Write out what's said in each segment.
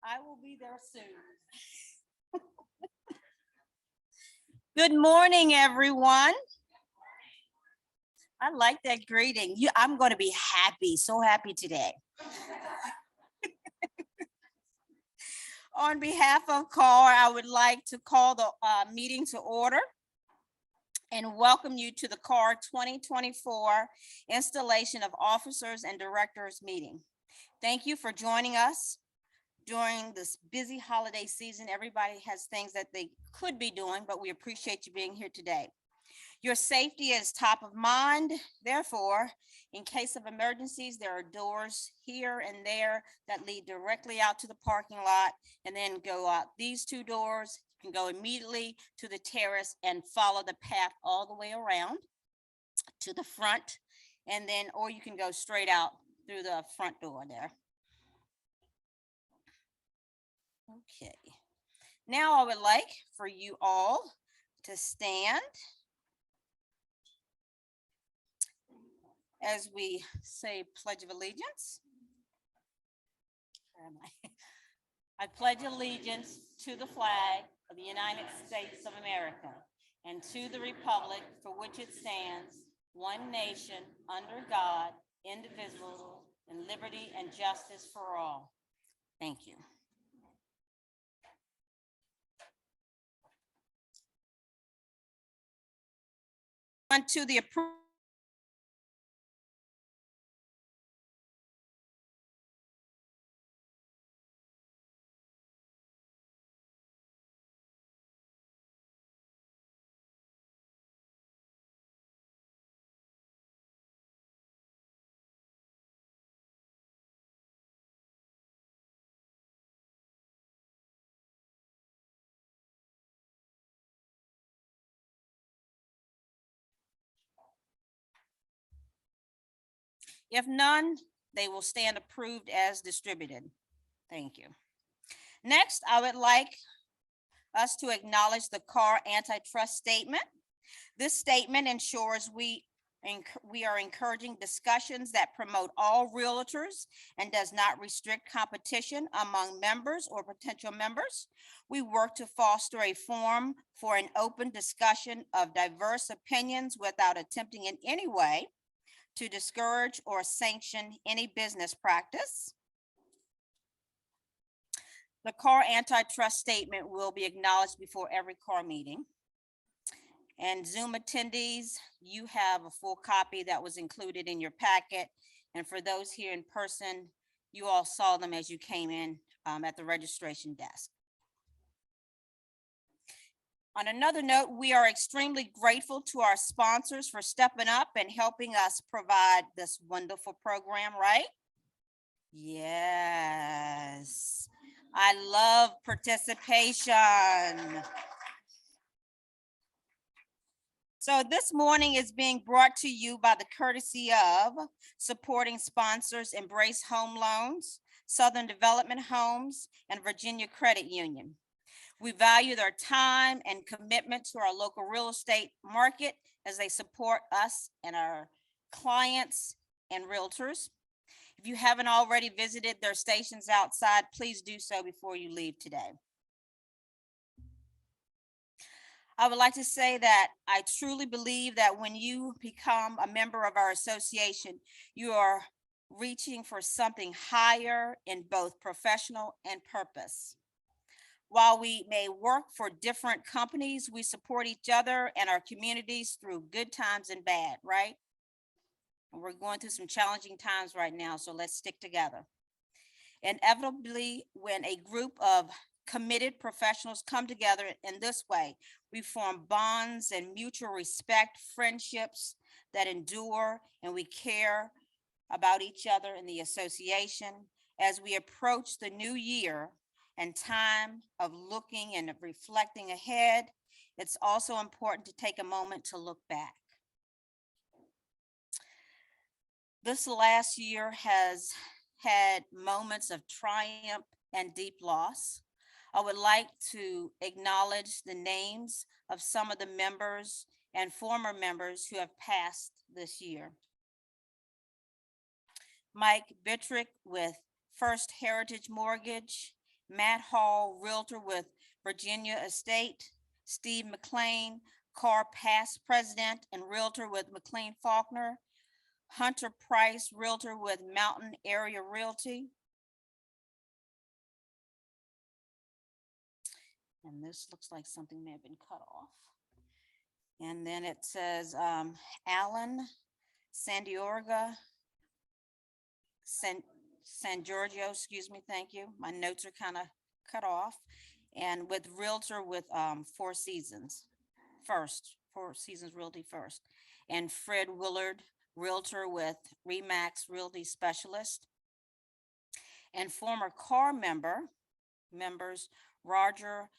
I will be there soon. Good morning, everyone. I like that greeting. I'm going to be happy, so happy today. On behalf of CAAR, I would like to call the meeting to order and welcome you to the CAAR 2024 Installation of Officers and Directors meeting. Thank you for joining us. During this busy holiday season, everybody has things that they could be doing, but we appreciate you being here today. Your safety is top of mind. Therefore, in case of emergencies, there are doors here and there that lead directly out to the parking lot and then go out these two doors. You can go immediately to the terrace and follow the path all the way around to the front, and then, or you can go straight out through the front door there. Okay, now I would like for you all to stand as we say Pledge of Allegiance. Where am I? I pledge allegiance to the flag of the United States of America and to the republic for which it stands, one nation, under God, indivisible, in liberty and justice for all. Thank you. On to the approval. If none, they will stand approved as distributed. Thank you. Next, I would like us to acknowledge the CAAR antitrust statement. This statement ensures we are encouraging discussions that promote all realtors and does not restrict competition among members or potential members. We work to foster a forum for an open discussion of diverse opinions without attempting in any way to discourage or sanction any business practice. The CAAR antitrust statement will be acknowledged before every CAAR meeting. And Zoom attendees, you have a full copy that was included in your packet. And for those here in person, you all saw them as you came in at the registration desk. On another note, we are extremely grateful to our sponsors for stepping up and helping us provide this wonderful program, right? Yes, I love participation. So this morning is being brought to you by the courtesy of supporting sponsors Embrace Home Loans, Southern Development Homes, and Virginia Credit Union. We value their time and commitment to our local real estate market as they support us and our clients and realtors. If you haven't already visited their stations outside, please do so before you leave today. I would like to say that I truly believe that when you become a member of our association, you are reaching for something higher in both professional and purpose. While we may work for different companies, we support each other and our communities through good times and bad, right? And we're going through some challenging times right now, so let's stick together. Inevitably, when a group of committed professionals come together in this way, we form bonds and mutual respect, friendships that endure, and we care about each other in the association. As we approach the new year and time of looking and reflecting ahead, it's also important to take a moment to look back. This last year has had moments of triumph and deep loss. I would like to acknowledge the names of some of the members and former members who have passed this year. Mike Bittrick with First Heritage Mortgage Matt Hall, Realtor with Virginia Estate. Steve McLean, CAAR past president and Realtor with McLean Faulkner. Hunter Price, Realtor with Mountain Area Realty. And this looks like something may have been cut off. And then it says Alan Sandiorga, San Giorgio, excuse me, thank you. My notes are kind of cut off. And with Realtor with Four Seasons Realty First. And Fred Willard, Realtor with Remax Realty Specialist. And former CAAR members Roger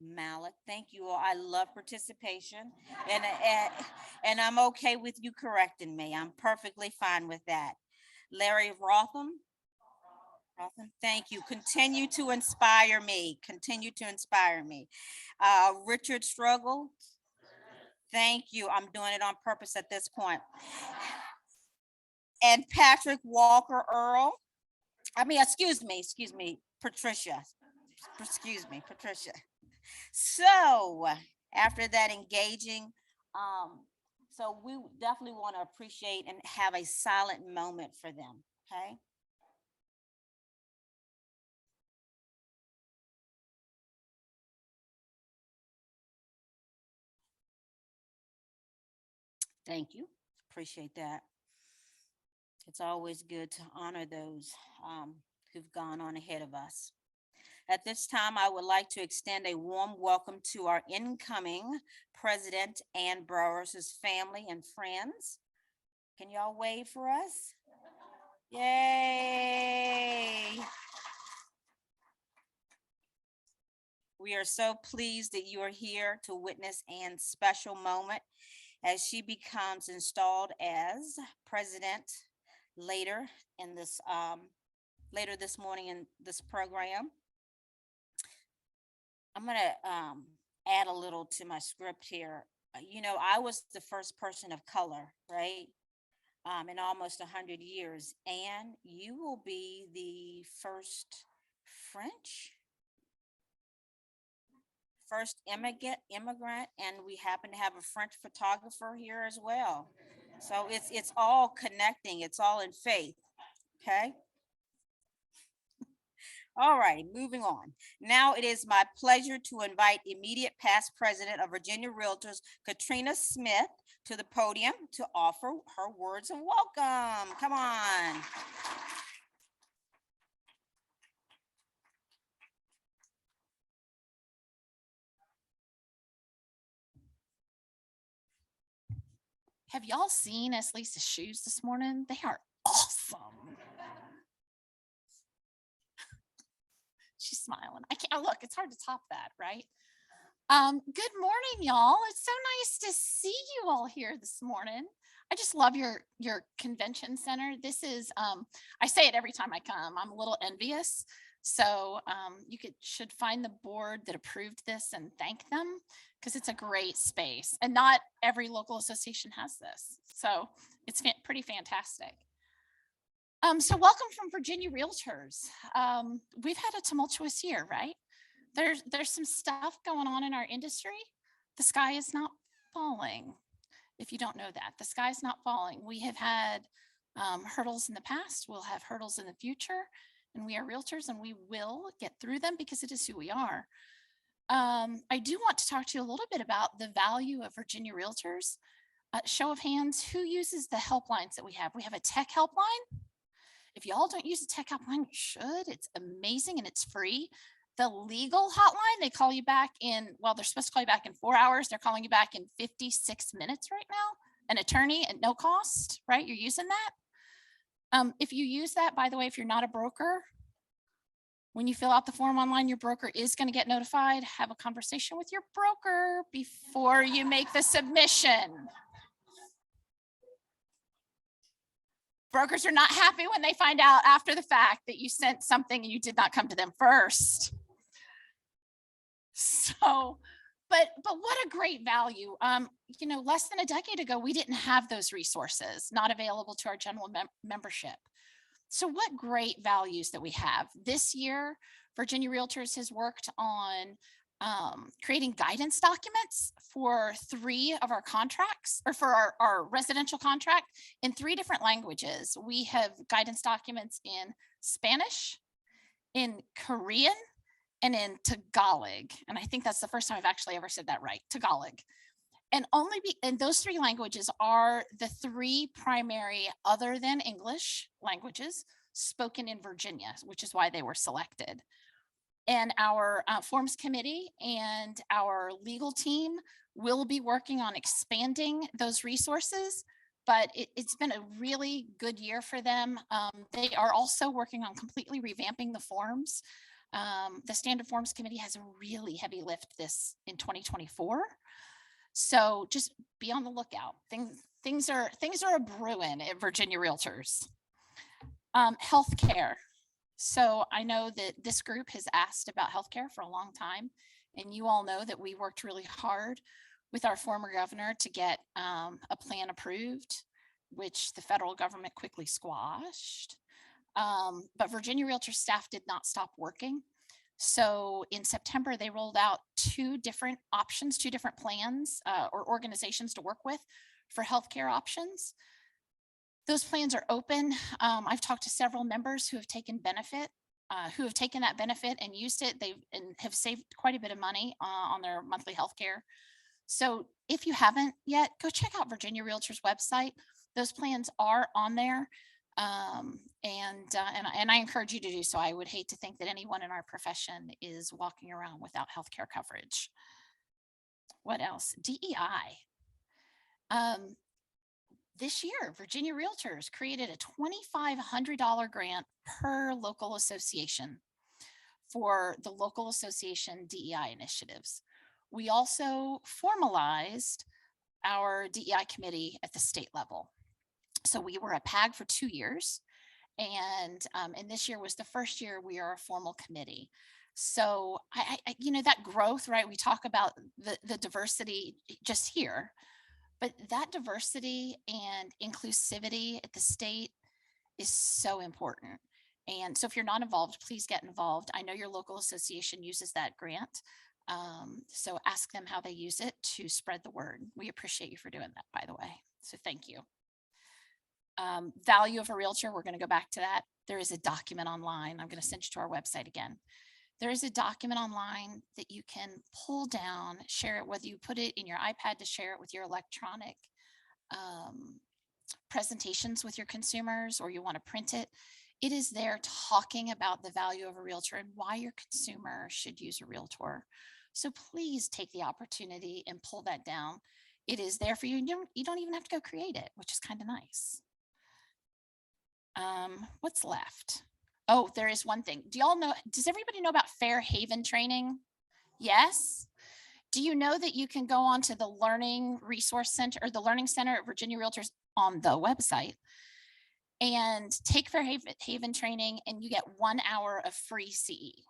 Malik, thank you all. I love participation, and I'm okay with you correcting me. I'm perfectly fine with that. Larry Rotham, thank you. Continue to inspire me. Richard Struggle, thank you. I'm doing it on purpose at this point. And Patrick Walker Earl. Excuse me, Patricia. Patricia. So after that engaging, so we definitely want to appreciate and have a silent moment for them, okay? Thank you, appreciate that. It's always good to honor those who've gone on ahead of us. At this time, I would like to extend a warm welcome to our incoming President and Burroughs' family and friends. Can y'all wave for us? Yay! We are so pleased that you are here to witness Anne's special moment as she becomes installed as president later this morning in this program. I'm going to add a little to my script here. I was the first person of color, right? In almost 100 years. And you will be the first immigrant, and we happen to have a French photographer here as well. So it's all connecting. It's all in faith. Okay. All right, moving on. Now it is my pleasure to invite immediate past president of Virginia Realtors, Katrina Smith, to the podium to offer her words of welcome. Come on. Have y'all seen Lisa's shoes this morning? They are awesome. She's smiling. I can't look, it's hard to top that, right? Good morning, y'all. It's so nice to see you all here this morning. I just love your convention center. This is, I say it every time I come, I'm a little envious. So you should find the board that approved this and thank them, because it's a great space and not every local association has this. So it's pretty fantastic. So welcome from Virginia Realtors. We've had a tumultuous year, right? There's some stuff going on in our industry. The sky is not falling. If you don't know that, the sky is not falling. We have had hurdles in the past. We'll have hurdles in the future, and we are realtors, and we will get through them because it is who we are. I do want to talk to you a little bit about the value of Virginia Realtors. Show of hands, who uses the helplines that we have? We have a tech helpline. If y'all don't use a tech helpline, you should. It's amazing and it's free. The legal hotline, they call you back in, well, they're supposed to call you back in 4 hours. They're calling you back in 56 minutes right now. An attorney at no cost, right? You're using that. If you use that, by the way, if you're not a broker, when you fill out the form online, your broker is going to get notified. Have a conversation with your broker before you make the submission. Brokers are not happy when they find out after the fact that you sent something and you did not come to them first. So, but what a great value. Less than a decade ago, we didn't have those resources not available to our general membership. So what great values that we have. This year, Virginia Realtors has worked on creating guidance documents for 3 of our contracts, or for our residential contract, in 3 different languages. We have guidance documents in Spanish, in Korean, and in Tagalog. And I think that's the first time I've actually ever said that right, Tagalog. And those 3 languages are the 3 primary, other than English, languages spoken in Virginia, which is why they were selected. And our forms committee and our legal team will be working on expanding those resources, but it's been a really good year for them. They are also working on completely revamping the forms. The Standard Forms Committee has a really heavy lift this in 2024. So just be on the lookout. Things are a brewing at Virginia Realtors. Healthcare. So I know that this group has asked about healthcare for a long time, and you all know that we worked really hard with our former governor to get a plan approved, which the federal government quickly squashed. But Virginia Realtor staff did not stop working. So in September, they rolled out 2 different options, 2 different plans or organizations to work with for healthcare options. Those plans are open. I've talked to several members who have taken that benefit and used it. And have saved quite a bit of money on their monthly health care. So if you haven't yet, go check out Virginia Realtor's website. Those plans are on there. And I encourage you to do so. I would hate to think that anyone in our profession is walking around without healthcare coverage. What else? DEI. This year, Virginia Realtors created a $2,500 grant per local association for the local association DEI initiatives. We also formalized our DEI committee at the state level. So we were a PAG for 2 years, and this year was the first year we are a formal committee. So I that growth, right? We talk about the diversity just here, but that diversity and inclusivity at the state is so important. And so if you're not involved, please get involved. I know your local association uses that grant. So ask them how they use it to spread the word. We appreciate you for doing that, by the way. So thank you. Value of a realtor, we're going to go back to that. There is a document online. I'm going to send you to our website again. There is a document online that you can pull down, share it, whether you put it in your iPad to share it with your electronic presentations with your consumers, or you want to print it. It is there talking about the value of a realtor and why your consumer should use a realtor. So please take the opportunity and pull that down. It is there for you. You don't even have to go create it, which is kind of nice. What's left? Oh, there is one thing. Does everybody know about Fair Haven training? Yes. Do you know that you can go onto the Learning Resource Center or the Learning Center at Virginia Realtors on the website and take Fair Haven training, and you get 1 hour of free CE.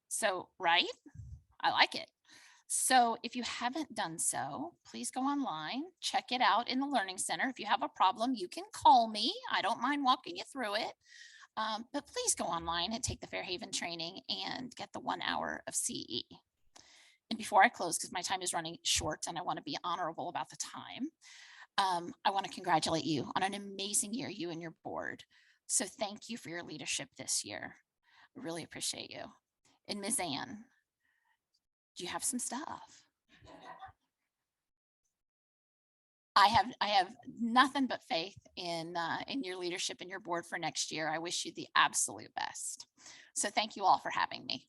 So, right? I like it. So if you haven't done so, please go online, check it out in the Learning Center. If you have a problem, you can call me. I don't mind walking you through it. But please go online and take the Fair Haven training and get the 1 hour of CE. And before I close, because my time is running short and I want to be honorable about the time, I want to congratulate you on an amazing year, you and your board. So thank you for your leadership this year. I really appreciate you. And Ms. Ann, do you have some stuff? I have nothing but faith in your leadership and your board for next year. I wish you the absolute best. So thank you all for having me.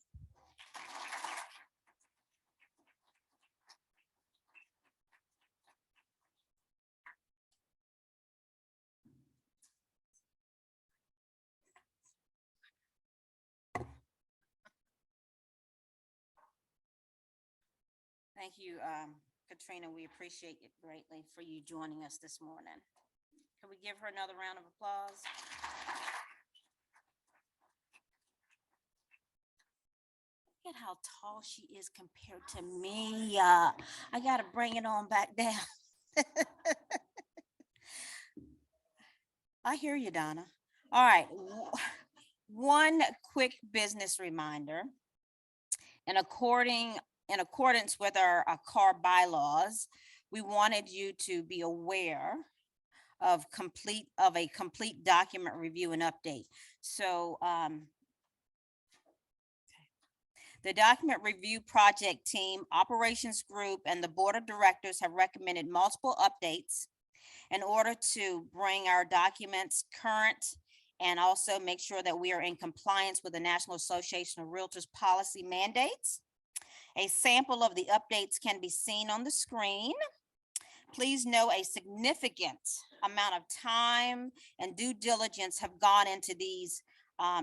Thank you, Katrina. We appreciate it greatly for you joining us this morning. Can we give her another round of applause? Look at how tall she is compared to me. I got to bring it on back down. I hear you, Donna. All right. One quick business reminder. In accordance with our CAAR bylaws, we wanted you to be aware of a complete document review and update. So the document review project team, operations group, and the board of directors have recommended multiple updates in order to bring our documents current and also make sure that we are in compliance with the National Association of Realtors policy mandates. A sample of the updates can be seen on the screen. Please know a significant amount of time and due diligence have gone into these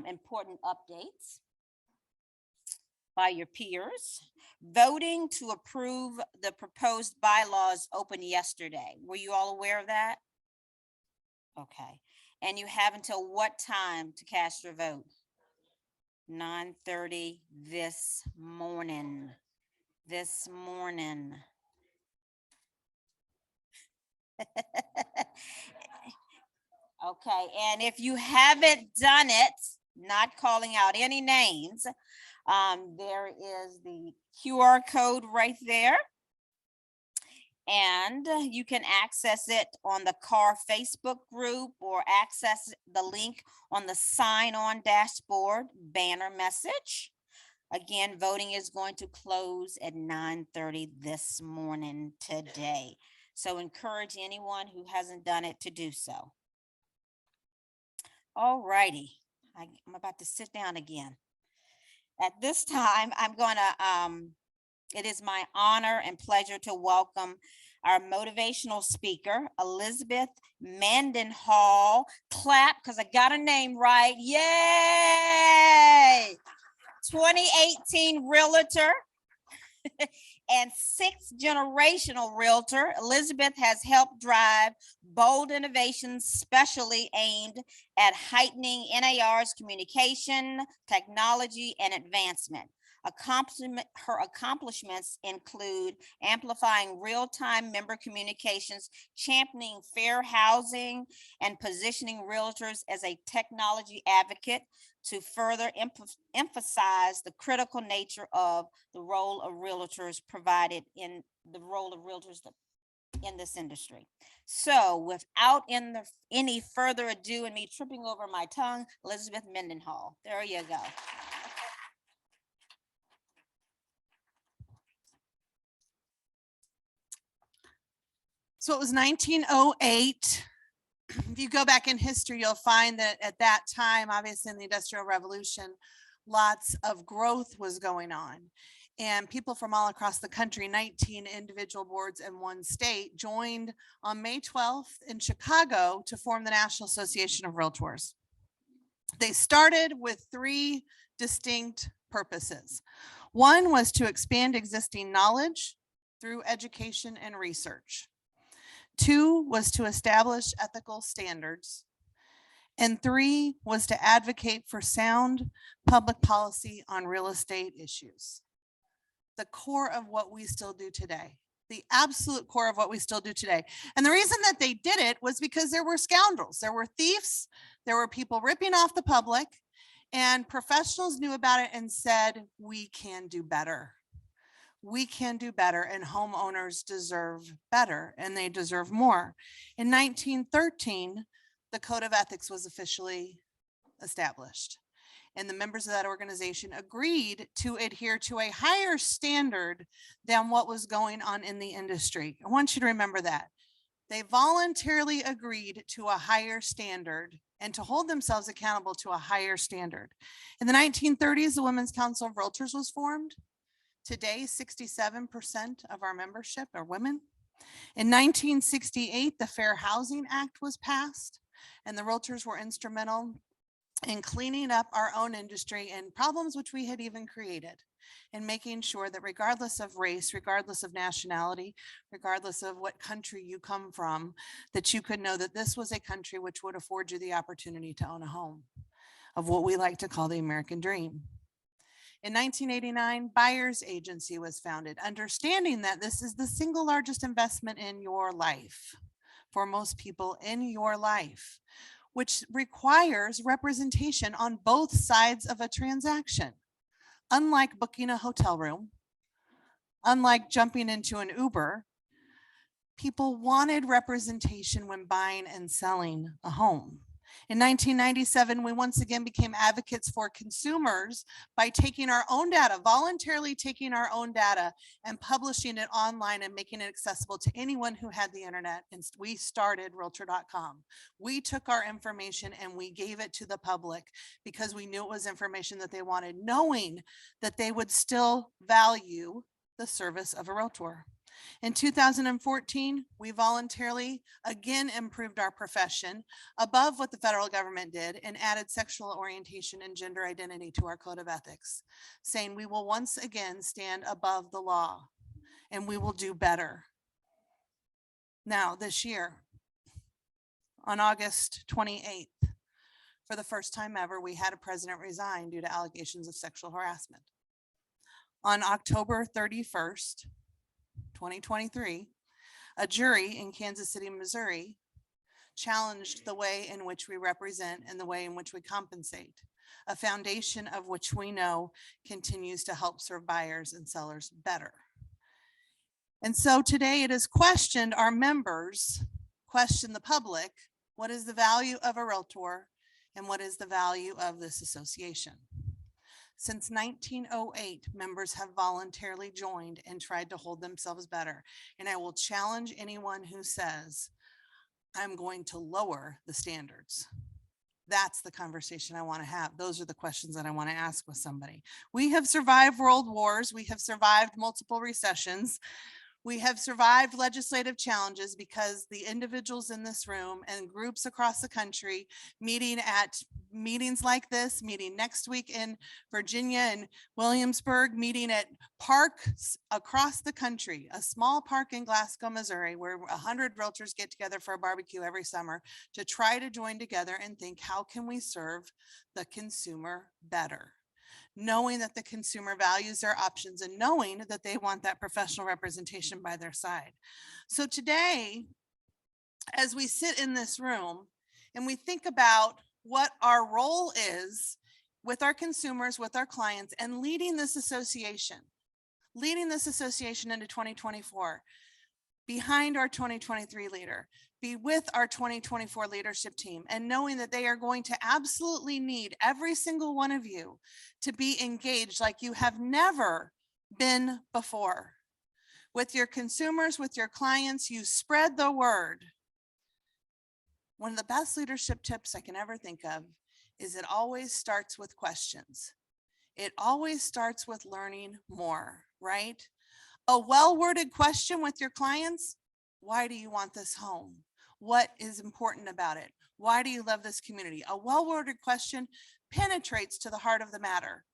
important updates by your peers. Voting to approve the proposed bylaws opened yesterday. Were you all aware of that? Okay. And you have until what time to cast your vote? 9:30 this morning. This morning. Okay, and if you haven't done it, not calling out any names, there is the QR code right there. And you can access it on the CAAR Facebook group or access the link on the sign-on dashboard banner message. Again, voting is going to close at 9:30 this morning today. So encourage anyone who hasn't done it to do so. All righty, I'm about to sit down again. At this time, it is my honor and pleasure to welcome our motivational speaker, Elizabeth Mendenhall. Clap, because I got her name right. Yay! 2018 Realtor and sixth generational realtor. Elizabeth has helped drive bold innovations specially aimed at heightening NAR's communication, technology, and advancement. Her accomplishments include amplifying real-time member communications, championing fair housing, and positioning realtors as a technology advocate to further emphasize the critical nature of the role of realtors provided in the role of realtors in this industry. So without any further ado and me tripping over my tongue, Elizabeth Mendenhall, there you go. So it was 1908. If you go back in history, you'll find that at that time, obviously in the Industrial Revolution, lots of growth was going on. And people from all across the country, 19 individual boards in one state, joined on May 12th in Chicago to form the National Association of Realtors. They started with three distinct purposes. One was to expand existing knowledge through education and research. Two was to establish ethical standards. And three was to advocate for sound public policy on real estate issues. The core of what we still do today, the absolute core of what we still do today. And the reason that they did it was because there were scoundrels, there were thieves, there were people ripping off the public, and professionals knew about it and said, we can do better. We can do better, and homeowners deserve better, and they deserve more. In 1913, the Code of Ethics was officially established, and the members of that organization agreed to adhere to a higher standard than what was going on in the industry. I want you to remember that. They voluntarily agreed to a higher standard and to hold themselves accountable to a higher standard. In the 1930s, the Women's Council of Realtors was formed. Today, 67% of our membership are women. In 1968, the Fair Housing Act was passed, and the realtors were instrumental in cleaning up our own industry and problems which we had even created, and making sure that regardless of race, regardless of nationality, regardless of what country you come from, that you could know that this was a country which would afford you the opportunity to own a home, of what we like to call the American dream. In 1989, Buyer's Agency was founded, understanding that this is the single largest investment in your life, for most people in your life, which requires representation on both sides of a transaction. Unlike booking a hotel room, unlike jumping into an Uber, people wanted representation when buying and selling a home. In 1997, we once again became advocates for consumers by taking our own data, voluntarily taking our own data and publishing it online and making it accessible to anyone who had the internet. And we started Realtor.com. We took our information and we gave it to the public because we knew it was information that they wanted, knowing that they would still value the service of a realtor. In 2014, we voluntarily again improved our profession above what the federal government did and added sexual orientation and gender identity to our code of ethics, saying we will once again stand above the law and we will do better. Now, this year, on August 28th, for the first time ever, we had a president resign due to allegations of sexual harassment. On October 31st, 2023, a jury in Kansas City, Missouri, challenged the way in which we represent and the way in which we compensate, a foundation of which we know continues to help serve buyers and sellers better. And so today it is questioned, our members question the public, what is the value of a realtor and what is the value of this association? Since 1908, members have voluntarily joined and tried to hold themselves better. And I will challenge anyone who says, I'm going to lower the standards. That's the conversation I want to have. Those are the questions that I want to ask with somebody. We have survived world wars. We have survived multiple recessions. We have survived legislative challenges because the individuals in this room and groups across the country meeting at meetings like this, meeting next week in Virginia and Williamsburg, meeting at parks across the country, a small park in Glasgow, Missouri, where 100 realtors get together for a barbecue every summer to try to join together and think, how can we serve the consumer better? Knowing that the consumer values their options and knowing that they want that professional representation by their side. So today, as we sit in this room and we think about what our role is with our consumers, with our clients, and leading this association into 2024, behind our 2023 leader, be with our 2024 leadership team, and knowing that they are going to absolutely need every single one of you to be engaged like you have never been before. With your consumers, with your clients, you spread the word. One of the best leadership tips I can ever think of is it always starts with questions. It always starts with learning more, right? A well-worded question with your clients. Why do you want this home? What is important about it? Why do you love this community? A well-worded question penetrates to the heart of the matter,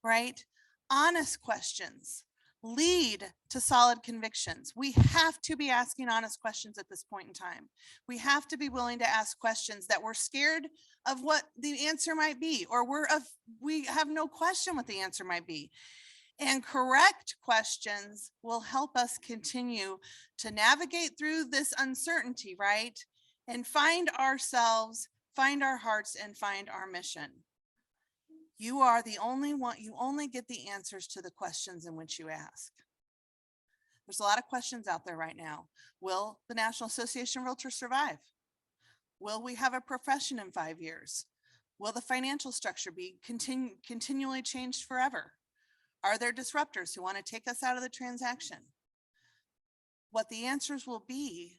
right? Honest questions lead to solid convictions. We have to be asking honest questions at this point in time. We have to be willing to ask questions that we're scared of what the answer might be, or we have no question what the answer might be. And correct questions will help us continue to navigate through this uncertainty, right? And find ourselves, find our hearts, and find our mission. You are the only one, you only get the answers to the questions in which you ask. There's a lot of questions out there right now. Will the National Association of Realtors survive? Will we have a profession in 5 years? Will the financial structure be continually changed forever? Are there disruptors who want to take us out of the transaction? What the answers will be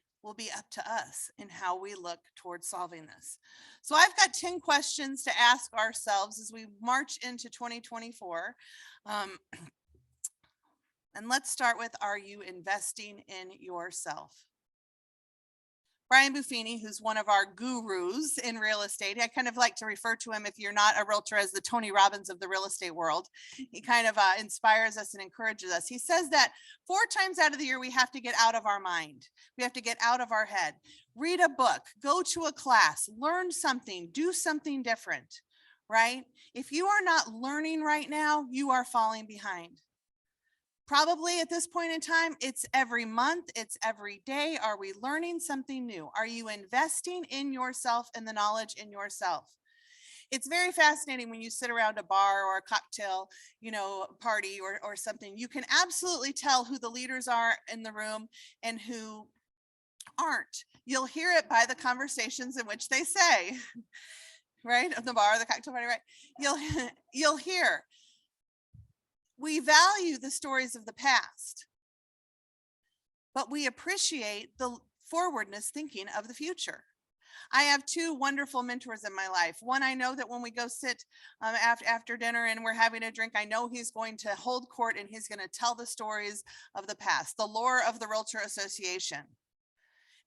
up to us in how we look towards solving this. So I've got 10 questions to ask ourselves as we march into 2024. And let's start with, are you investing in yourself? Brian Buffini, who's one of our gurus in real estate. I kind of like to refer to him, if you're not a realtor, as the Tony Robbins of the real estate world. He kind of inspires us and encourages us. He says that 4 times out of the year, we have to get out of our mind. We have to get out of our head. Read a book, go to a class, learn something, do something different, right? If you are not learning right now, you are falling behind. Probably at this point in time, it's every month, it's every day. Are we learning something new? Are you investing in yourself and the knowledge in yourself? It's very fascinating when you sit around a bar or a cocktail, party or something. You can absolutely tell who the leaders are in the room and who aren't. You'll hear it by the conversations in which they say, right? At the bar, the cocktail party, right? You'll hear. We value the stories of the past, but we appreciate the forwardness thinking of the future. I have two wonderful mentors in my life. One, I know that when we go sit after dinner and we're having a drink, I know he's going to hold court and he's going to tell the stories of the past, the lore of the Realtor Association.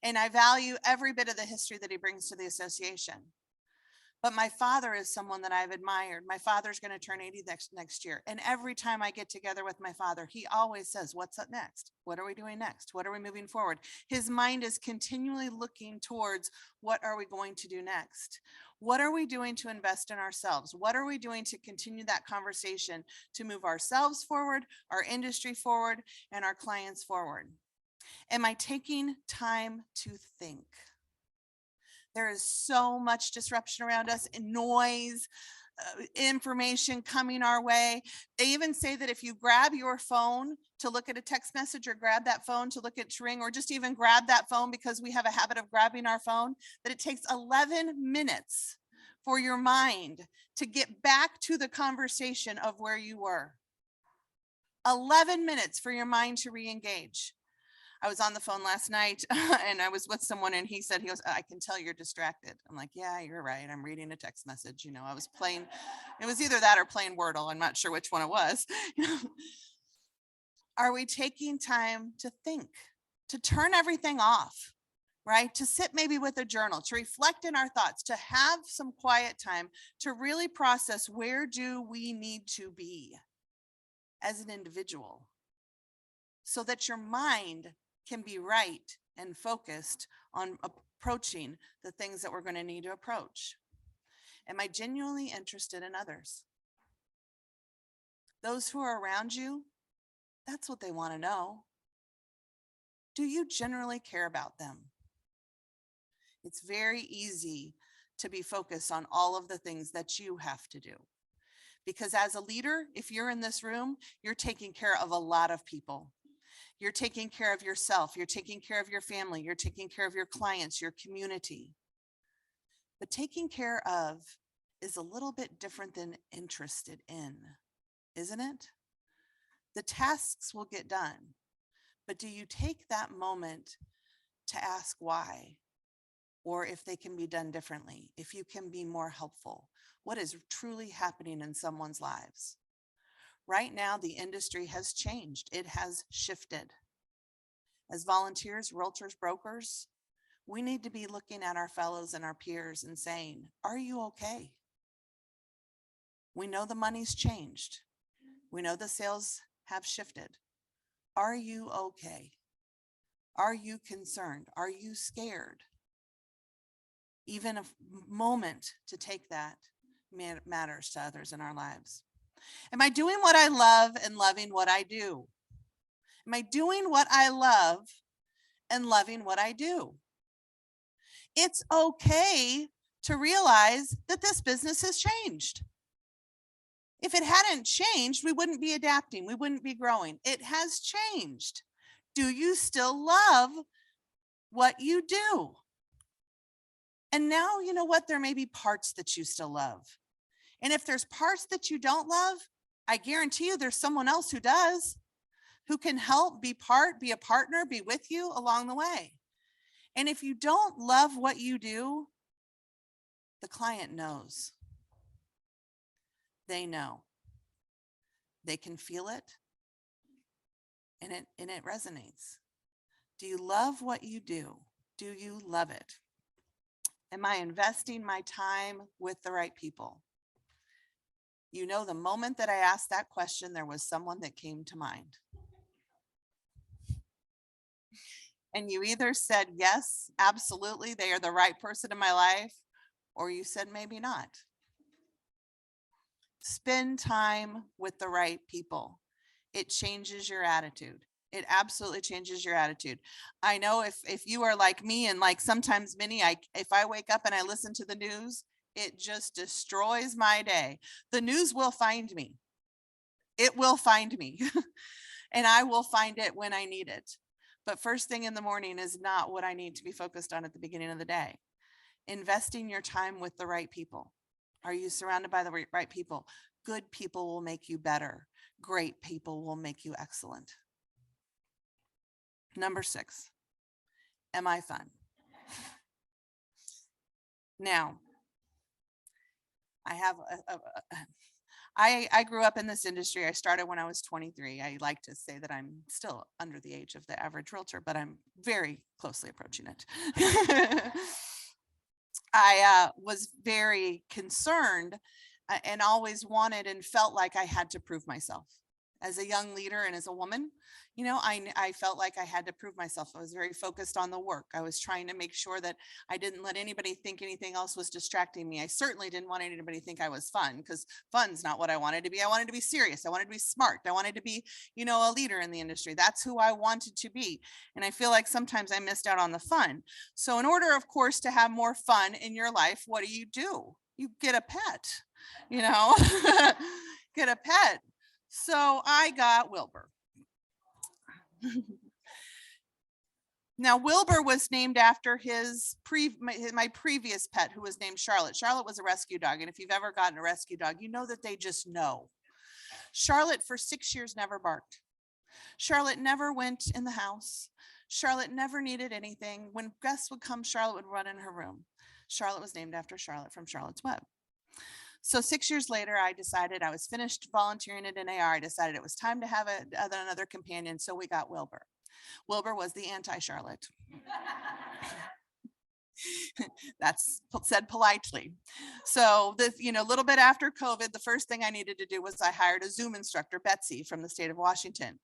And I value every bit of the history that he brings to the association. But my father is someone that I've admired. My father's going to turn 80 next year. And every time I get together with my father, he always says, what's up next? What are we doing next? What are we moving forward? His mind is continually looking towards what are we going to do next? What are we doing to invest in ourselves? What are we doing to continue that conversation to move ourselves forward, our industry forward, and our clients forward? Am I taking time to think? There is so much disruption around us and noise, information coming our way. They even say that if you grab your phone to look at a text message or grab that phone to look at Ring or just even grab that phone because we have a habit of grabbing our phone, that it takes 11 minutes for your mind to get back to the conversation of where you were. 11 minutes for your mind to re-engage. I was on the phone last night and I was with someone and he goes, I can tell you're distracted. I'm like, yeah, you're right. I'm reading a text message. I was playing, it was either that or playing Wordle. I'm not sure which one it was. Are we taking time to think, to turn everything off, right? To sit maybe with a journal, to reflect in our thoughts, to have some quiet time, to really process where do we need to be as an individual so that your mind can be right and focused on approaching the things that we're going to need to approach. Am I genuinely interested in others? Those who are around you, that's what they want to know. Do you generally care about them? It's very easy to be focused on all of the things that you have to do. Because as a leader, if you're in this room, you're taking care of a lot of people. You're taking care of yourself. You're taking care of your family. You're taking care of your clients, your community. But taking care of is a little bit different than interested in, isn't it? The tasks will get done, but do you take that moment to ask why? Or if they can be done differently, if you can be more helpful, what is truly happening in someone's lives? Right now, the industry has changed. It has shifted. As volunteers, realtors, brokers, we need to be looking at our fellows and our peers and saying, are you okay? We know the money's changed. We know the sales have shifted. Are you okay? Are you concerned? Are you scared? Even a moment to take that matters to others in our lives. Am I doing what I love and loving what I do? Am I doing what I love and loving what I do? It's okay to realize that this business has changed. If it hadn't changed, we wouldn't be adapting. We wouldn't be growing. It has changed. Do you still love what you do? And now, you know what? There may be parts that you still love. And if there's parts that you don't love, I guarantee you there's someone else who does, who can help be a partner, be with you along the way. And if you don't love what you do, the client knows. They know. They can feel it. And it resonates. Do you love what you do? Do you love it? Am I investing my time with the right people? You know, the moment that I asked that question, there was someone that came to mind. And you either said, yes, absolutely, they are the right person in my life, or you said, maybe not. Spend time with the right people. it changes your attitude. It absolutely changes your attitude. I know if you are like me and like sometimes Minnie, if I wake up and I listen to the news, it just destroys my day. The news will find me. It will find me and I will find it when I need it. But first thing in the morning is not what I need to be focused on at the beginning of the day. Investing your time with the right people. Are you surrounded by the right people? Good people will make you better. Great people will make you excellent. Number 6, am I fun? Now, I have I grew up in this industry. I started when I was 23. I like to say that I'm still under the age of the average realtor, but I'm very closely approaching it. I was very concerned and always wanted and felt like I had to prove myself. As a young leader and as a woman, you know, I felt like I had to prove myself. I was very focused on the work. I was trying to make sure that I didn't let anybody think anything else was distracting me. I certainly didn't want anybody to think I was fun, because fun's not what I wanted to be. I wanted to be serious. I wanted to be smart. I wanted to be, you know, a leader in the industry. That's who I wanted to be. And I feel like sometimes I missed out on the fun. So in order, of course, to have more fun in your life, what do? You get a pet, you know, get a pet. So I got Wilbur. Now, Wilbur was named after my previous pet, who was named Charlotte. Charlotte was a rescue dog. And if you've ever gotten a rescue dog, you know that they just know. Charlotte for 6 years never barked. Charlotte never went in the house. Charlotte never needed anything. When guests would come, Charlotte would run in her room. Charlotte was named after Charlotte from Charlotte's Web. So 6 years later, I decided I was finished volunteering at NAR. I decided it was time to have another companion. So we got Wilbur. Wilbur was the anti-Charlotte. That's said politely. So this, you know, a little bit after COVID, the first thing I needed to do was I hired a Zoom instructor, Betsy, from the state of Washington.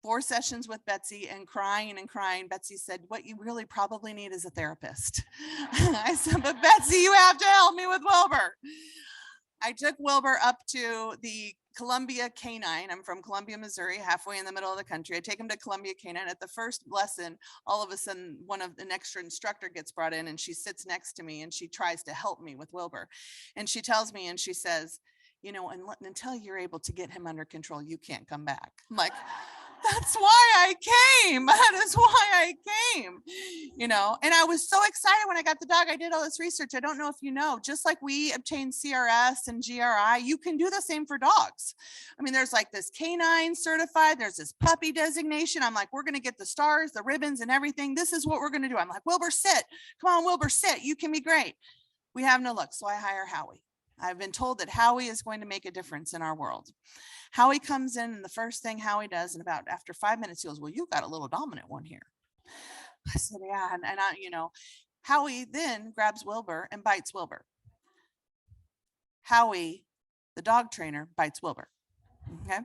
4 sessions with Betsy, and crying and crying. Betsy said, what you really probably need is a therapist. I said, but Betsy, you have to help me with Wilbur. I took Wilbur up to the Columbia Canine. I'm from Columbia, Missouri, halfway in the middle of the country. I take him to Columbia Canine. At the first lesson, all of a sudden, an extra instructor gets brought in, and she sits next to me and she tries to help me with Wilbur. And she tells me, and she says, you know, until you're able to get him under control, you can't come back. I'm like, that's why I came. That is why I came, you know. And I was so excited when I got the dog. I did all this research. I don't know if you know, just like we obtained CRS and GRI, you can do the same for dogs. I mean, there's like this canine certified, there's this puppy designation. I'm like, we're going to get the stars, the ribbons and everything. This is what we're going to do. I'm like, Wilbur, sit. Come on, Wilbur, sit. You can be great. We have no luck. So I hire Howie. I've been told that Howie is going to make a difference in our world. Howie comes in, and the first thing Howie does, and after 5 minutes, he goes, well, you got a little dominant one here. I said, yeah. And I, you know, Howie then grabs Wilbur and bites Wilbur. Howie, the dog trainer, bites Wilbur. Okay.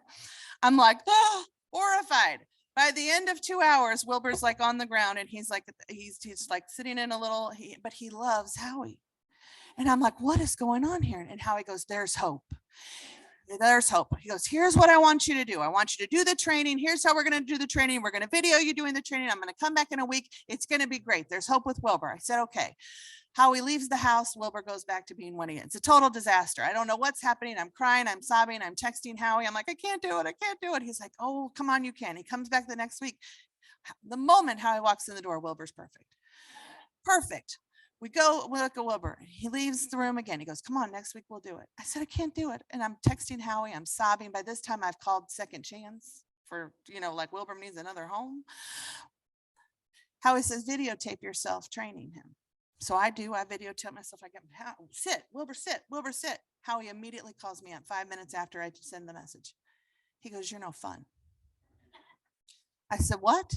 I'm like, oh, horrified. By the end of 2 hours, Wilbur's like on the ground, and he's like sitting in a little, but he loves Howie. And I'm like, what is going on here? And Howie goes, there's hope. There's hope. He goes, here's what I want you to do. I want you to do the training. Here's how we're going to do the training. We're going to video you doing the training. I'm going to come back in a week. It's going to be great. There's hope with Wilbur. I said, okay. Howie leaves the house. Wilbur goes back to being what he is. It's a total disaster. I don't know what's happening. I'm crying. I'm sobbing. I'm texting Howie. I'm like, I can't do it. I can't do it. He's like, oh, come on, you can. He comes back the next week. The moment Howie walks in the door, Wilbur's perfect. Perfect. We look at Wilbur. He leaves the room again. He goes, come on, next week we'll do it. I said, I can't do it. And I'm texting Howie. I'm sobbing. By this time, I've called second chance for, you know, like Wilbur needs another home. Howie says, videotape yourself training him. So I do. I videotape myself. I get, sit, Wilbur, sit, Wilbur, sit. Howie immediately calls me up 5 minutes after I send the message. He goes, you're no fun. I said, what?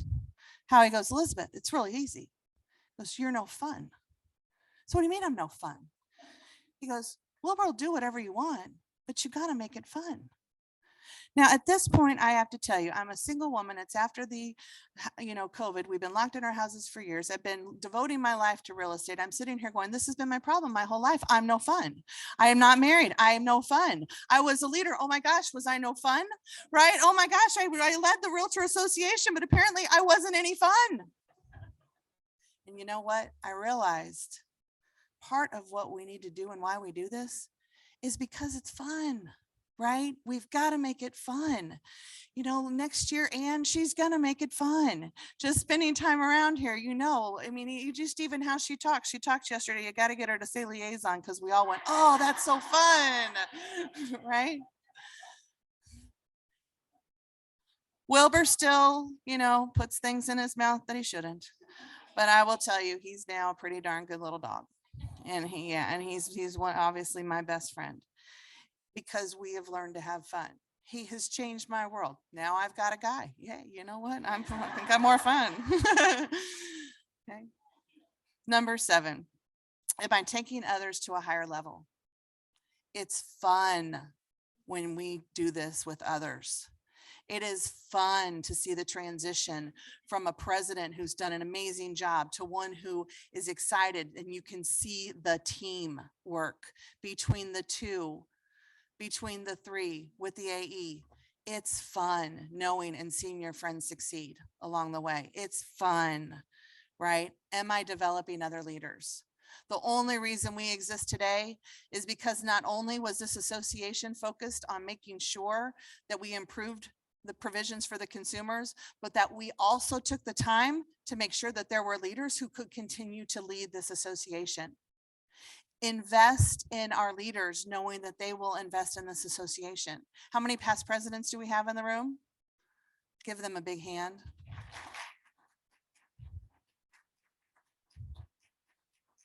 Howie goes, Elizabeth, it's really easy. He goes, you're no fun. So what do you mean I'm no fun? He goes, Wilbur will do whatever you want, but you got to make it fun. Now, at this point, I have to tell you, I'm a single woman. It's after the, COVID. We've been locked in our houses for years. I've been devoting my life to real estate. I'm sitting here going, this has been my problem my whole life. I'm no fun. I am not married. I am no fun. I was a leader. Oh my gosh, was I no fun? Right? Oh my gosh, I led the Realtor Association, but apparently I wasn't any fun. And you know what? I realized part of what we need to do and why we do this is because it's fun. Right? We've got to make it fun. Next year, and she's going to make it fun. Just spending time around here, I mean, you just even how she talks. She talked yesterday. You got to get her to say liaison because we all went, oh, that's so fun. Right? Wilbur still, puts things in his mouth that he shouldn't. But I will tell you, he's now a pretty darn good little dog. And he's one, obviously my best friend. Because we have learned to have fun. He has changed my world. Now I've got a guy. Yeah, you know what? I think I'm more fun. Okay. Number 7, am I taking others to a higher level? It's fun when we do this with others. It is fun to see the transition from a president who's done an amazing job to one who is excited, and you can see the team work between the two, between the 3 with the AE. It's fun knowing and seeing your friends succeed along the way. It's fun, right? Am I developing other leaders? The only reason we exist today is because not only was this association focused on making sure that we improved the provisions for the consumers, but that we also took the time to make sure that there were leaders who could continue to lead this association. Invest in our leaders, knowing that they will invest in this association. How many past presidents do we have in the room? Give them a big hand.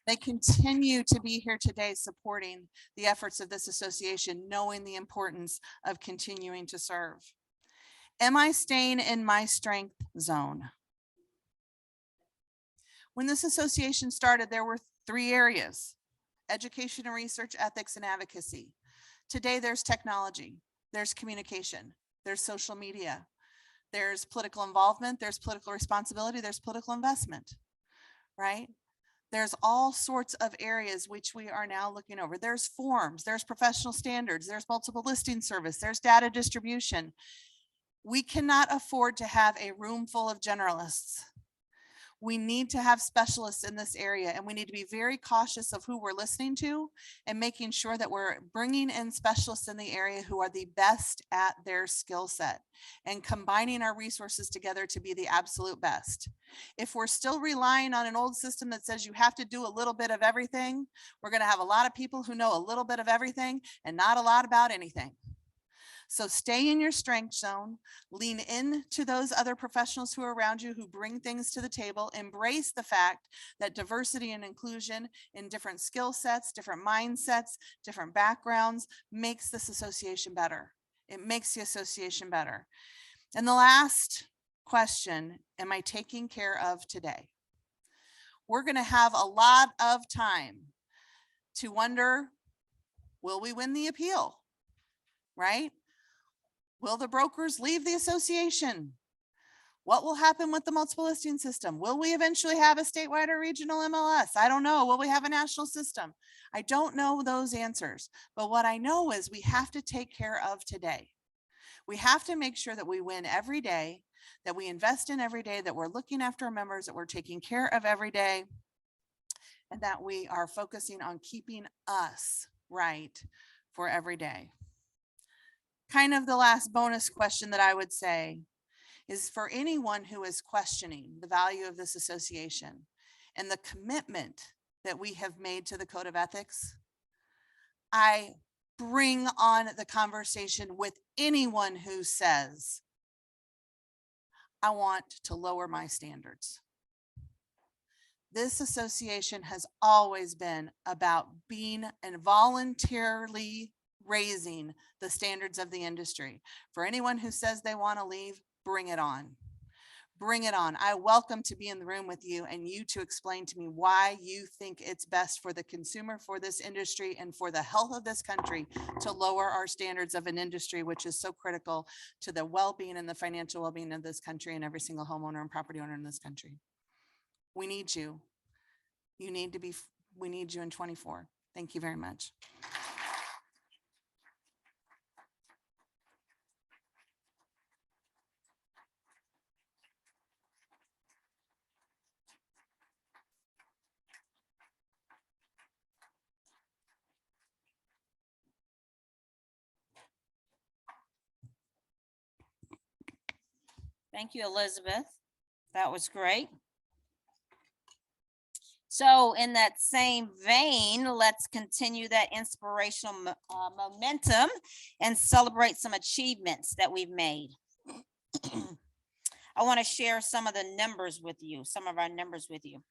They continue to be here today supporting the efforts of this association, knowing the importance of continuing to serve. Am I staying in my strength zone? When this association started, there were 3 areas: education and research, ethics, and advocacy. Today, there's technology, there's communication, there's social media, there's political involvement, there's political responsibility, there's political investment, right? There's all sorts of areas which we are now looking over. There's forms, there's professional standards, there's multiple listing service, there's data distribution. We cannot afford to have a room full of generalists. We need to have specialists in this area, and we need to be very cautious of who we're listening to and making sure that we're bringing in specialists in the area who are the best at their skill set and combining our resources together to be the absolute best. If we're still relying on an old system that says you have to do a little bit of everything, we're going to have a lot of people who know a little bit of everything and not a lot about anything. So stay in your strength zone, lean into those other professionals who are around you who bring things to the table, embrace the fact that diversity and inclusion in different skill sets, different mindsets, different backgrounds makes this association better. It makes the association better. And the last question, am I taking care of today? We're going to have a lot of time to wonder, will we win the appeal, right? Will the brokers leave the association? What will happen with the multiple listing system? Will we eventually have a statewide or regional MLS? I don't know. Will we have a national system? I don't know those answers. But what I know is we have to take care of today. We have to make sure that we win every day, that we invest in every day, that we're looking after our members, that we're taking care of every day, and that we are focusing on keeping us right for every day. Kind of the last bonus question that I would say is for anyone who is questioning the value of this association and the commitment that we have made to the code of ethics, I bring on the conversation with anyone who says, I want to lower my standards. This association has always been about being and voluntarily raising the standards of the industry. For anyone who says they want to leave, bring it on. Bring it on. I welcome to be in the room with you and you to explain to me why you think it's best for the consumer, for this industry, and for the health of this country to lower our standards of an industry, which is so critical to the well-being and the financial well-being of this country and every single homeowner and property owner in this country. We need you. We need you in 24. Thank you very much. Thank you, Elizabeth. That was great. So in that same vein, let's continue that inspirational momentum and celebrate some achievements that we've made. I want to share some of the numbers with you, some of our numbers with you.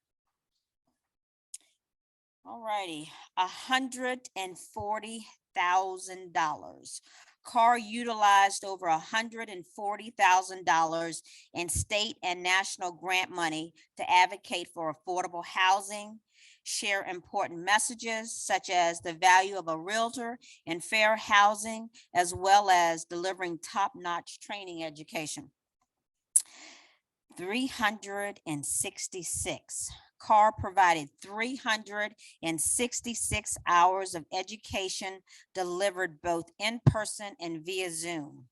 All righty, $140,000. CAAR utilized over $140,000 in state and national grant money to advocate for affordable housing, share important messages such as the value of a realtor and fair housing, as well as delivering top-notch training education. 366. CAAR provided 366 hours of education delivered both in person and via Zoom.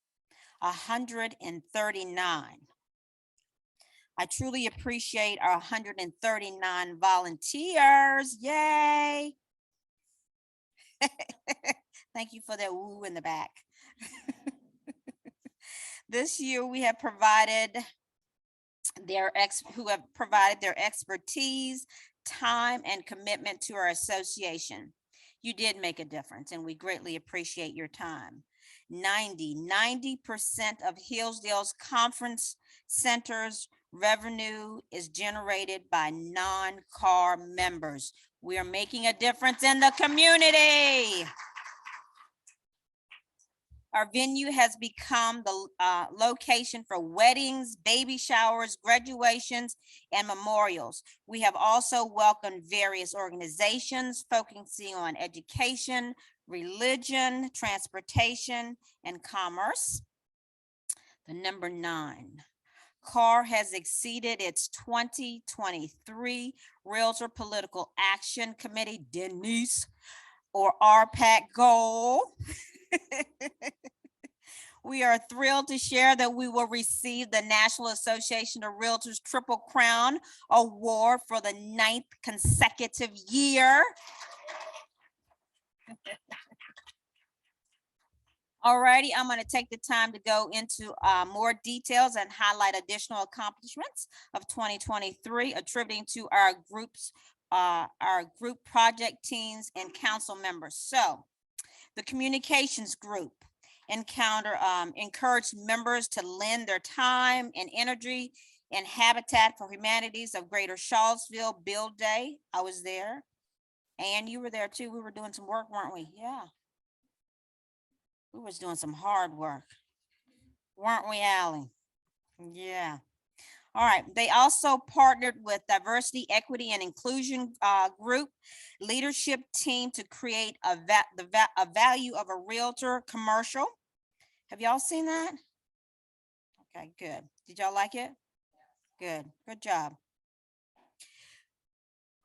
139. I truly appreciate our 139 volunteers. Yay. Thank you for that woo in the back. This year we have provided who have provided their expertise, time, and commitment to our association. You did make a difference, and we greatly appreciate your time. 90% of Hillsdale's Conference Center's revenue is generated by non-CAAR members. We are making a difference in the community. Our venue has become the location for weddings, baby showers, graduations, and memorials. We have also welcomed various organizations focusing on education, religion, transportation, and commerce. The number 9. CAAR has exceeded its 2023 Realtor Political Action Committee, Denise, or RPAC goal. We are thrilled to share that we will receive the National Association of Realtors Triple Crown Award for the 9th consecutive year. All righty, I'm going to take the time to go into more details and highlight additional accomplishments of 2023, attributing to our group project teams and council members. So the communications group encouraged members to lend their time and energy in Habitat for Humanities of Greater Charlottesville Build Day. I was there, and you were there too. We were doing some work, weren't we? Yeah. We was doing some hard work, weren't we, Allie? Yeah. All right. They also partnered with Diversity, Equity, and Inclusion Group leadership team to create a value of a realtor commercial. Have y'all seen that? Okay, good. Did y'all like it? Good. Good job.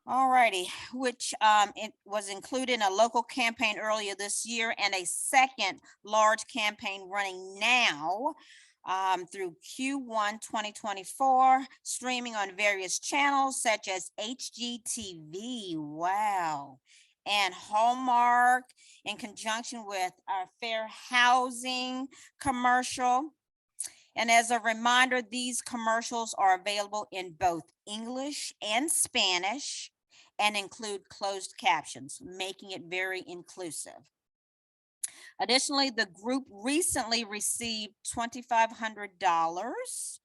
All righty, which it was included in a local campaign earlier this year and a second large campaign running now through Q1 2024, streaming on various channels such as HGTV, wow, and Hallmark, in conjunction with our fair housing commercial. And as a reminder, these commercials are available in both English and Spanish and include closed captions, making it very inclusive. Additionally, the group recently received $2,500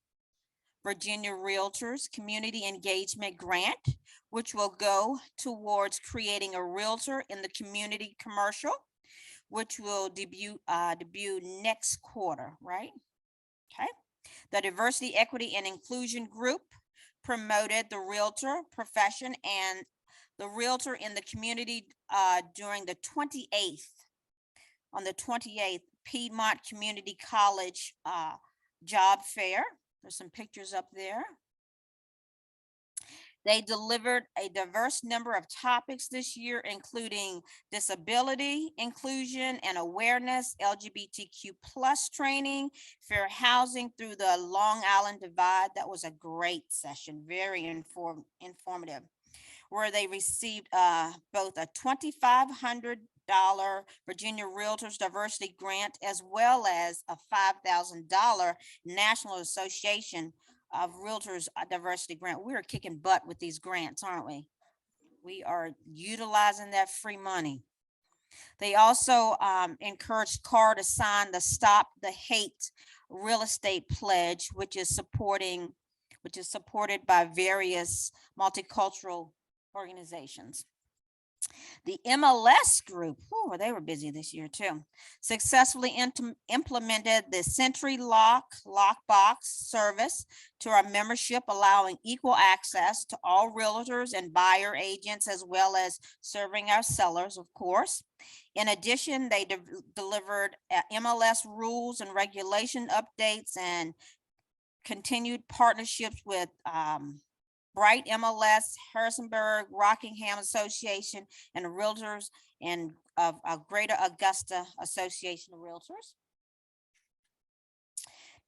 Virginia Realtors Community Engagement Grant, which will go towards creating a realtor in the community commercial, which will debut next quarter, right? Okay. The Diversity, Equity, and Inclusion Group promoted the Realtor profession and the Realtor in the community during the 28th, on the 28th Piedmont Community College Job Fair. There's some pictures up there. They delivered a diverse number of topics this year, including disability, inclusion and awareness, LGBTQ plus training, fair housing through the Long Island Divide. That was a great session, very informative, where they received both a $2,500 Virginia Realtors Diversity Grant as well as a $5,000 National Association of Realtors Diversity Grant. We're kicking butt with these grants, aren't we? We are utilizing that free money. They also encouraged CAAR to sign the Stop the Hate Real Estate Pledge, which is supported by various multicultural organizations. The MLS group, they were busy this year too, successfully implemented the Century Lockbox service to our membership, allowing equal access to all realtors and buyer agents, as well as serving our sellers, of course. In addition, they delivered MLS rules and regulation updates and continued partnerships with Bright MLS, Harrisonburg, Rockingham Association, and the Realtors and of Greater Augusta Association of Realtors.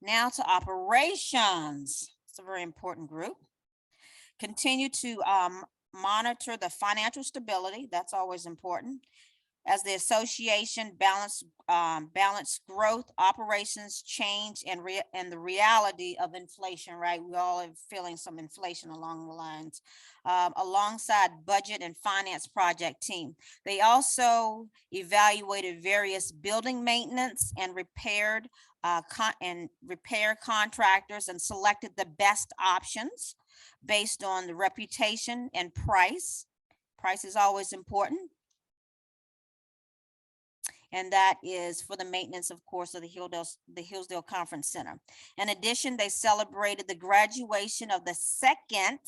Now to operations. It's a very important group. Continue to monitor the financial stability. That's always important. As the association balance growth, operations, change, and the reality of inflation, right? We all are feeling some inflation along the lines, alongside budget and finance project team. They also evaluated various building maintenance and repair contractors and selected the best options based on the reputation and price. Price is always important. And that is for the maintenance, of course, of the Hillsdale Conference Center. In addition, they celebrated the graduation of the second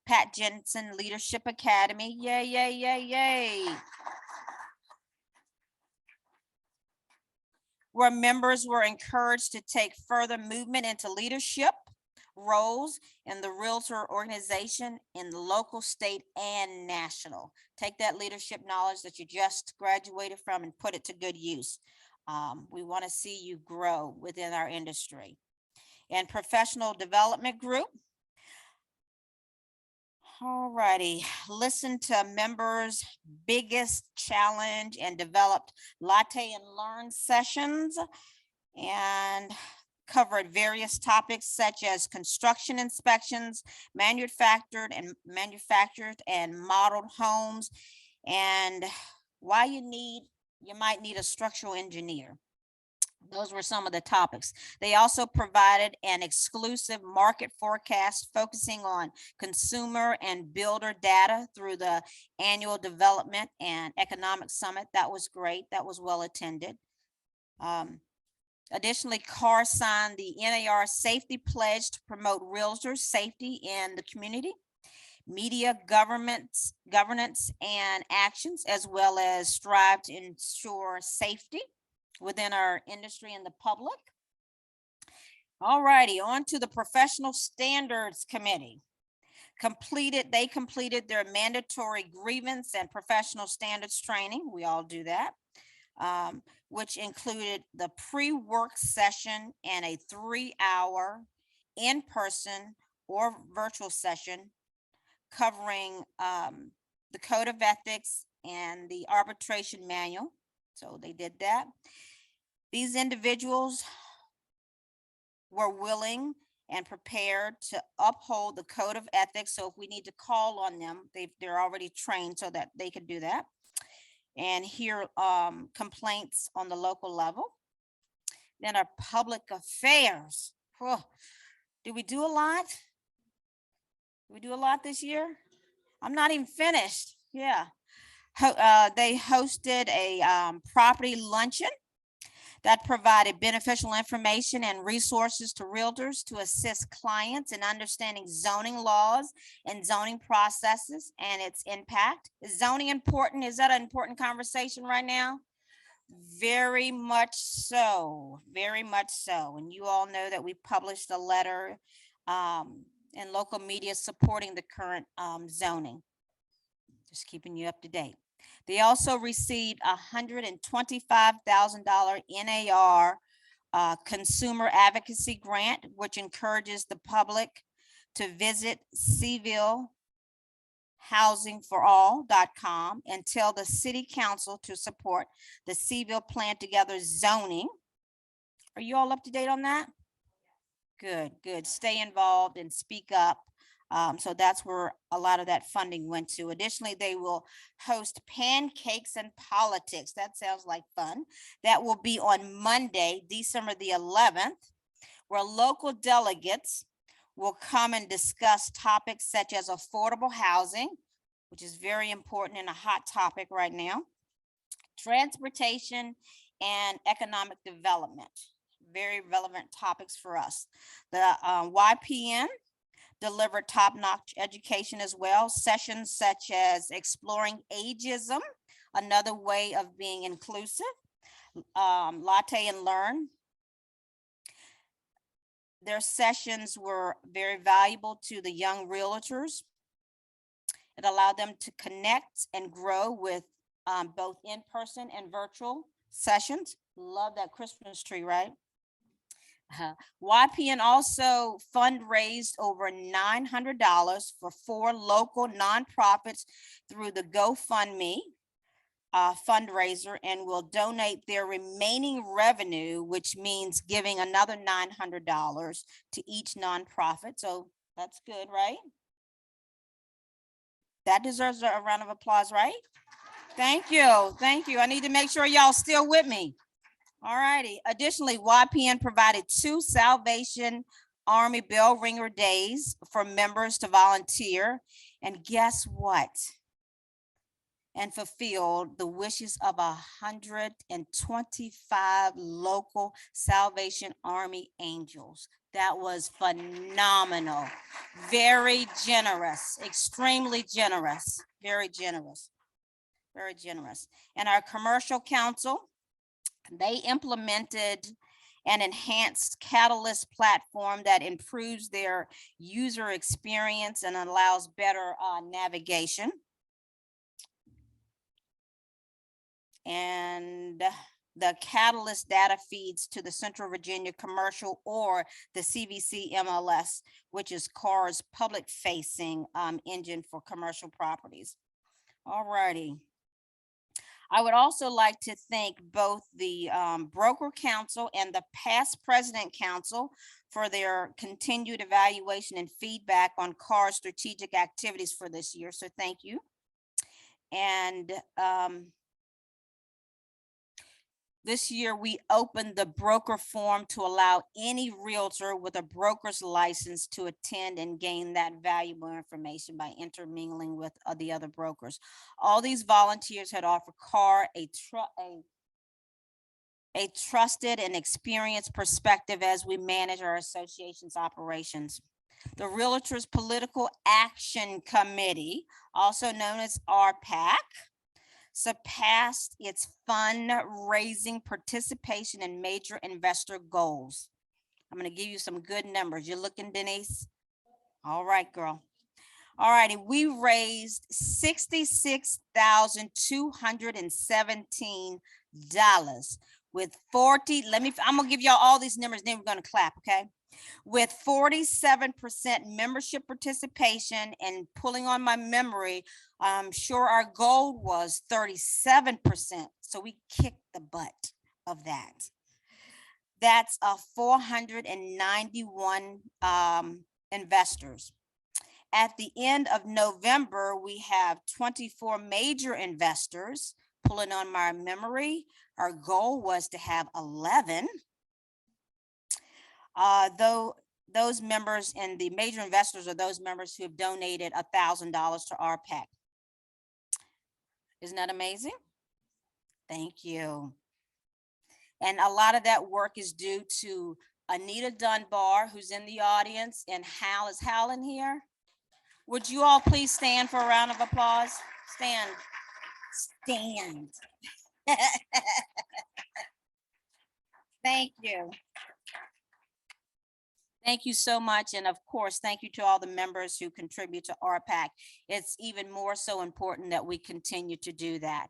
Pat Jensen Leadership Academy. Yay, yay, yay, yay. Where members were encouraged to take further movement into leadership roles in the Realtor organization in the local, state, and national. Take that leadership knowledge that you just graduated from and put it to good use. We want to see you grow within our industry. And professional development group. All righty, listen to members' biggest challenge and developed latte and learn sessions and covered various topics such as construction inspections, manufactured and modeled homes, and why you might need a structural engineer. Those were some of the topics. They also provided an exclusive market forecast focusing on consumer and builder data through the annual development and economic summit. That was great. That was well attended. Additionally, CAAR signed the NAR Safety Pledge to promote realtors' safety in the community, media governance and actions, as well as strive to ensure safety within our industry and the public. All righty, on to the Professional Standards Committee. They completed their mandatory grievance and professional standards training. We all do that. Which included the pre-work session and a 3-hour in-person or virtual session covering the Code of Ethics and the Arbitration Manual. So they did that. These individuals were willing and prepared to uphold the Code of Ethics. So if we need to call on them, they're already trained so that they could do that and hear complaints on the local level. Then our public affairs. Did we do a lot? Did we do a lot this year? I'm not even finished. Yeah. They hosted a property luncheon. that provided beneficial information and resources to realtors to assist clients in understanding zoning laws and zoning processes and its impact. Is zoning important? Is that an important conversation right now? Very much so, very much so. And you all know that we published a letter in local media supporting the current zoning. Just keeping you up to date. They also received $125,000 NAR consumer advocacy grant, which encourages the public to visit CVilleHousingForAll.com and tell the city council to support the Seville Plan Together zoning. Are you all up to date on that? Good, good. Stay involved and speak up. So that's where a lot of that funding went to. Additionally, they will host pancakes and politics. That sounds like fun. That will be on Monday, December the 11th, where local delegates will come and discuss topics such as affordable housing, which is very important and a hot topic right now, transportation, and economic development. Very relevant topics for us. The YPN delivered top-notch education as well. Sessions such as exploring ageism, another way of being inclusive, Latte and Learn. Their sessions were very valuable to the young realtors. It allowed them to connect and grow with both in-person and virtual sessions. Love that Christmas tree, right? YPN also fundraised over $900 for 4 local nonprofits through the GoFundMe fundraiser and will donate their remaining revenue, which means giving another $900 to each nonprofit. So that's good, right? That deserves a round of applause, right? Thank you. Thank you. I need to make sure y'all still with me. All righty. Additionally, YPN provided 2 Salvation Army bell ringer days for members to volunteer. And guess what? And fulfilled the wishes of 125 local Salvation Army angels. That was phenomenal. Very generous, extremely generous, very generous, very generous. And our commercial council, they implemented an enhanced Catalyst platform that improves their user experience and allows better navigation. And the Catalyst data feeds to the Central Virginia Commercial or the CVC MLS, which is CAAR's public-facing engine for commercial properties. All righty. I would also like to thank both the Broker Council and the Past President Council for their continued evaluation and feedback on CAAR's strategic activities for this year. So thank you. And this year, we opened the broker forum to allow any realtor with a broker's license to attend and gain that valuable information by intermingling with the other brokers. All these volunteers had offered CAAR a trusted and experienced perspective as we manage our association's operations. The Realtors Political Action Committee, also known as RPAC, surpassed its fundraising participation in major investor goals. I'm going to give you some good numbers. You're looking, Denise? All right, girl. All righty. We raised $66,217 with 40. I'm going to give y'all all these numbers, then we're going to clap, okay? With 47% membership participation, and pulling on my memory, I'm sure our goal was 37%. So we kicked the butt of that. That's 491 investors. At the end of November, we have 24 major investors. Pulling on my memory, our goal was to have 11. Though those members and the major investors are those members who have donated $1,000 to RPAC. Isn't that amazing? Thank you. And a lot of that work is due to Anita Dunbar, who's in the audience, and Hal. Is Hal in here? Would you all please stand for a round of applause? Stand. Stand. Thank you. Thank you so much. And of course, thank you to all the members who contribute to RPAC. It's even more so important that we continue to do that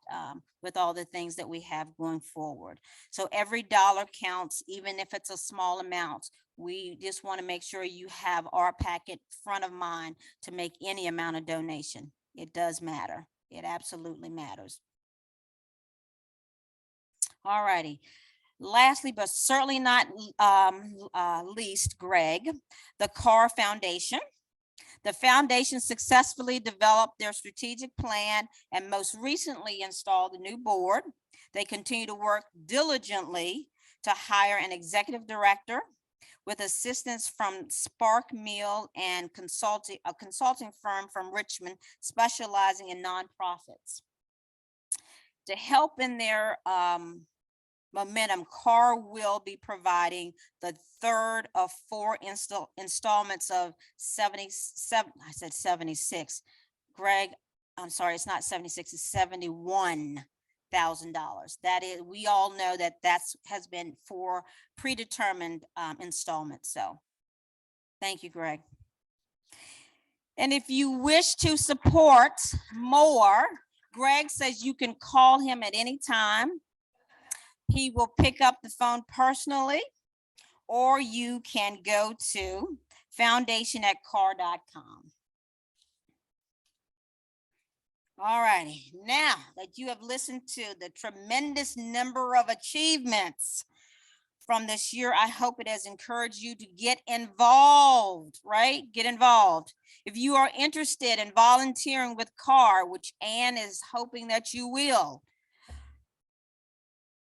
with all the things that we have going forward. So every dollar counts, even if it's a small amount. We just want to make sure you have RPAC at front of mind to make any amount of donation. It does matter. It absolutely matters. All righty. Lastly, but certainly not least, Greg, the CAAR Foundation. The foundation successfully developed their strategic plan and most recently installed a new board. They continue to work diligently to hire an executive director with assistance from Spark Meal and a consulting firm from Richmond specializing in nonprofits. To help in their momentum, CAAR will be providing the third of 4 installments of 77, I said 76. Greg, I'm sorry, it's not 76, it's $71,000. That is, we all know that has been 4 predetermined installments. So thank you, Greg. And if you wish to support more, Greg says you can call him at any time. He will pick up the phone personally, or you can go to foundation@caar.com. All righty, now that you have listened to the tremendous number of achievements from this year, I hope it has encouraged you to get involved, right? Get involved. If you are interested in volunteering with CAAR, which Ann is hoping that you will,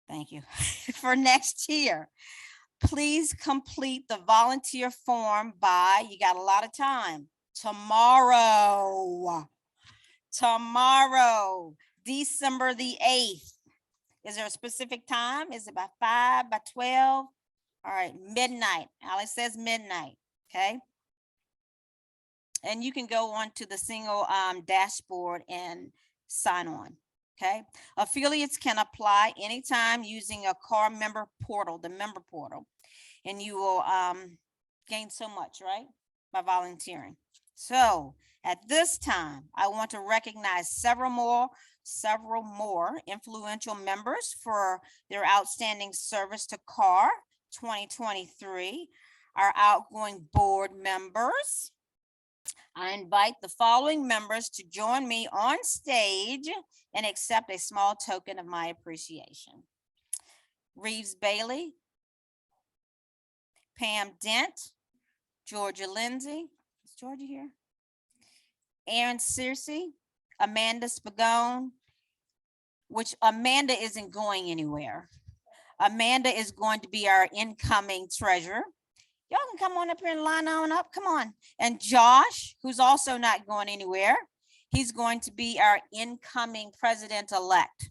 thank you, for next year, please complete the volunteer form by, you got a lot of time, tomorrow, December the 8th. Is there a specific time? Is it by 5, by 12? All right, midnight. Alex says midnight, okay? And you can go on to the single dashboard and sign on. Okay, affiliates can apply anytime using a CAAR member portal, the member portal, and you will gain so much, right, by volunteering. So at this time, I want to recognize several more influential members for their outstanding service to CAAR 2023. Our outgoing board members. I invite the following members to join me on stage and accept a small token of my appreciation. Reeves Bailey, Pam Dent, Georgia Lindsay, is Georgia here? Aaron Searcy, Amanda Spagone, which Amanda isn't going anywhere. Amanda is going to be our incoming treasurer. Y'all can come on up here and line on up, come on. And Josh, who's also not going anywhere, he's going to be our incoming president-elect.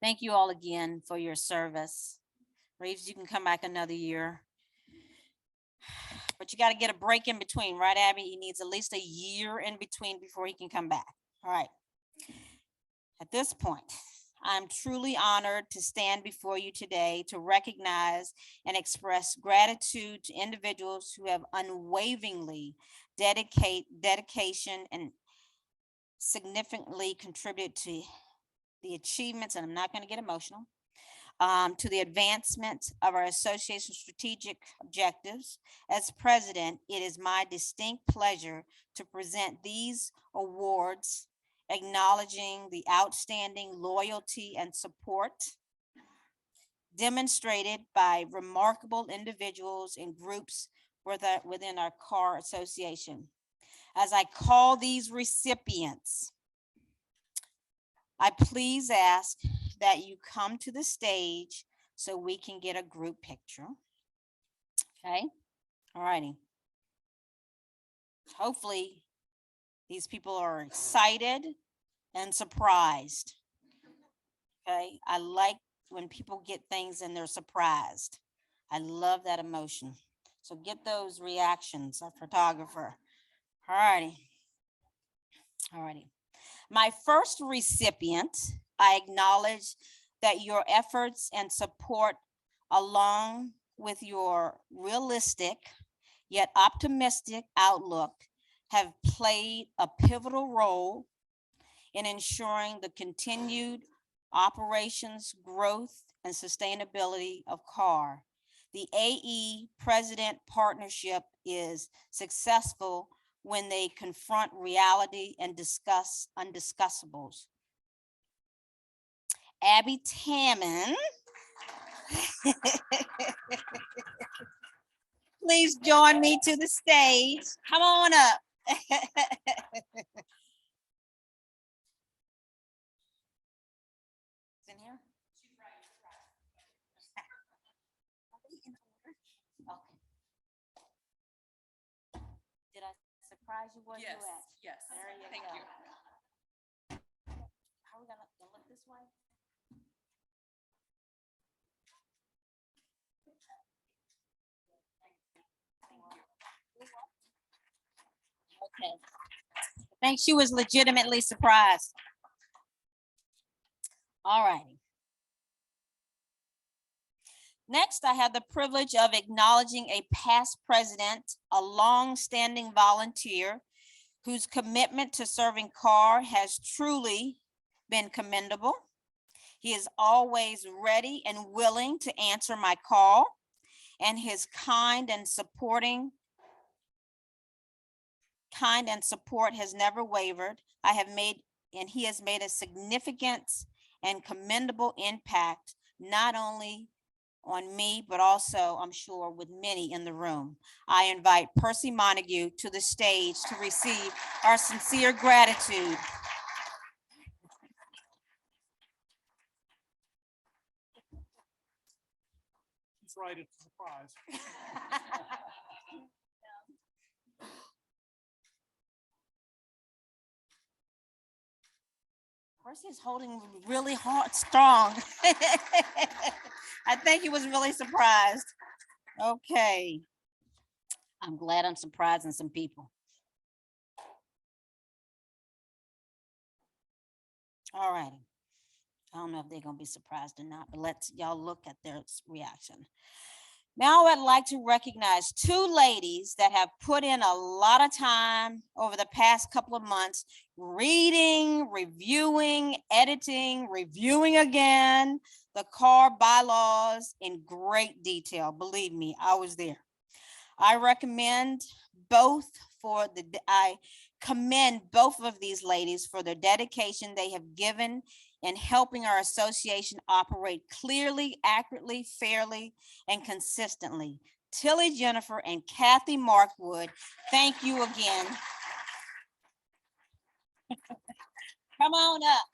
Thank you all again for your service. Reeves, you can come back another year. But But you got to get a break in between, right, Abby? He needs at least a year in between before he can come back. All right. At this point, I'm truly honored to stand before you today to recognize and express gratitude to individuals who have unwaveringly dedication and significantly contributed to the achievements, and I'm not going to get emotional, to the advancement of our association's strategic objectives. As president, it is my distinct pleasure to present these awards acknowledging the outstanding loyalty and support demonstrated by remarkable individuals and groups within our CAAR association. As I call these recipients, I please ask that you come to the stage so we can get a group picture. Okay, all righty. Hopefully these people are excited and surprised. Okay, I like when people get things and they're surprised. I love that emotion. So get those reactions, our photographer. All righty. All righty. My first recipient, I acknowledge that your efforts and support, along with your realistic yet optimistic outlook, have played a pivotal role in ensuring the continued operations, growth, and sustainability of CAAR. The AE President Partnership is successful when they confront reality and discuss undiscussables. Abby Tamman, please join me to the stage. Come on up. In here? Okay. Did I surprise you where you at? Yes, There you thank go. you. How are we gonna look this way? Okay. I think she was legitimately surprised. All righty. Next, I have the privilege of acknowledging a past president, a long-standing volunteer whose commitment to serving CAAR has truly been commendable. He is always ready and willing to answer my call, and his kind and support has never wavered. He has made a significant and commendable impact, not only on me, but also, I'm sure, with many in the room. I invite Percy Montague to the stage to receive our sincere gratitude. That's right, it's a surprise. Percy is holding really hard, strong. I think he was really surprised. Okay. I'm glad I'm surprising some people. All righty. I don't know if they're gonna be surprised or not, but let's y'all look at their reaction. Now I'd like to recognize two ladies that have put in a lot of time over the past couple of months, reading, reviewing, editing, reviewing again, the CAAR bylaws in great detail. Believe me, I was there. I commend both of these ladies for their dedication they have given in helping our association operate clearly, accurately, fairly, and consistently. Tilly Jennifer and Kathy Markwood, thank you again. Come on up.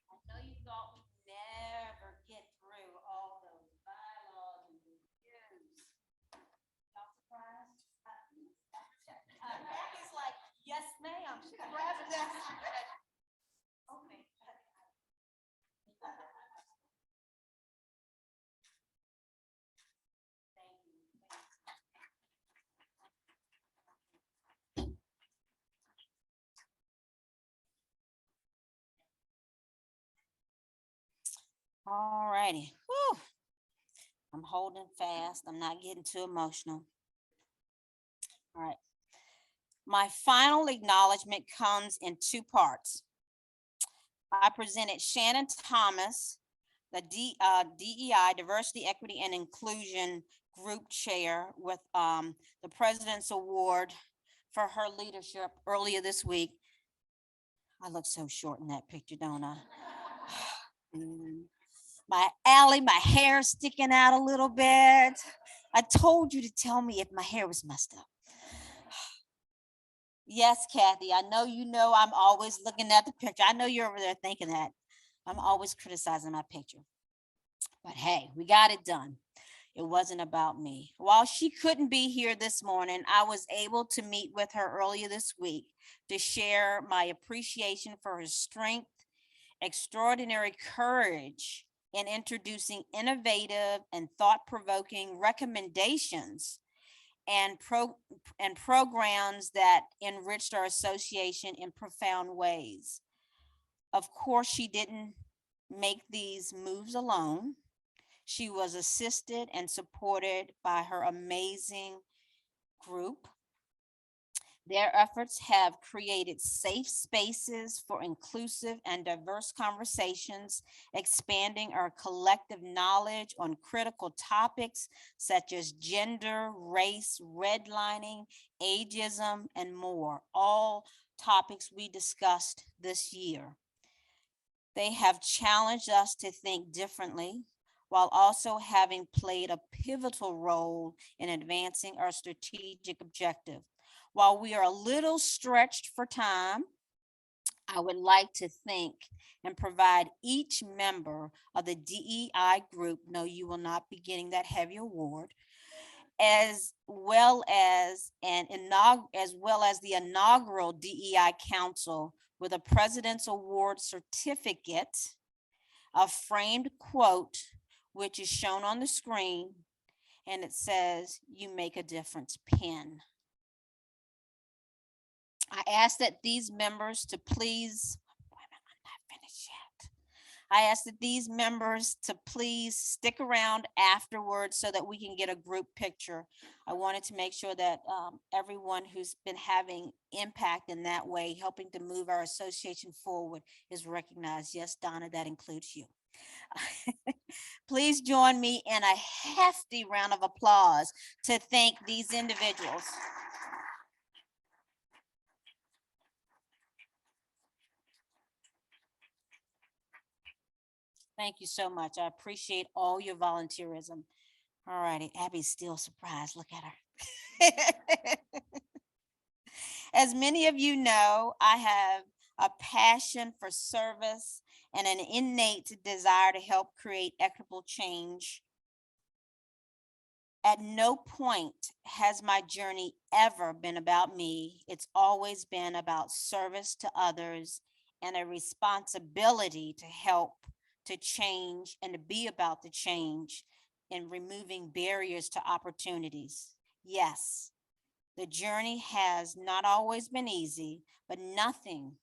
I know you thought we'd never get through all those bylaws and reviews. Y'all surprised? He's like, yes, ma'am. She's grabbing this. All righty. Whew. I'm holding fast. I'm not getting too emotional. All right. My final acknowledgement comes in two parts. I presented Shannon Thomas, the DEI, Diversity, Equity, and Inclusion Group Chair, with the President's Award for her leadership earlier this week. I look so short in that picture, don't I? My hair sticking out a little bit. I told you to tell me if my hair was messed up. Yes, Kathy, I know you know I'm always looking at the picture. I know you're over there thinking that. I'm always criticizing my picture. But hey, we got it done. It wasn't about me. While she couldn't be here this morning, I was able to meet with her earlier this week to share my appreciation for her strength, extraordinary courage in introducing innovative and thought-provoking recommendations and programs that enriched our association in profound ways. Of course, she didn't make these moves alone. She was assisted and supported by her amazing group. Their efforts have created safe spaces for inclusive and diverse conversations, expanding our collective knowledge on critical topics such as gender, race, redlining, ageism, and more, all topics we discussed this year. They have challenged us to think differently while also having played a pivotal role in advancing our strategic objective. While we are a little stretched for time, I would like to thank and provide each member of the DEI group, no, you will not be getting that heavy award, as well as the inaugural DEI Council with a President's Award certificate, a framed quote, which is shown on the screen, and it says, "You make a difference, pin." I ask that these members to please, I'm not finished yet. I ask that these members to please stick around afterwards so that we can get a group picture. I wanted to make sure that everyone who's been having impact in that way, helping to move our association forward, is recognized. Yes, Donna, that includes you. Please join me in a hefty round of applause to thank these individuals. Thank you so much. I appreciate all your volunteerism. All righty, Abby's still surprised. Look at her. As many of you know, I have a passion for service and an innate desire to help create equitable change. At no point has my journey ever been about me. It's always been about service to others and a responsibility to help, to change, and to be about the change in removing barriers to opportunities. Yes, the journey has not always been easy, but nothing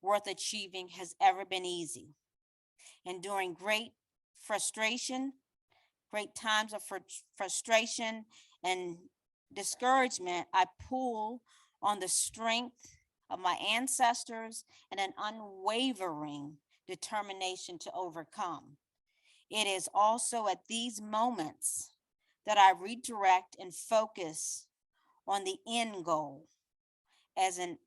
worth achieving has ever been easy. And during great times of frustration and discouragement, I pull on the strength of my ancestors and an unwavering determination to overcome. It is also at these moments that I redirect and focus on the end goal as it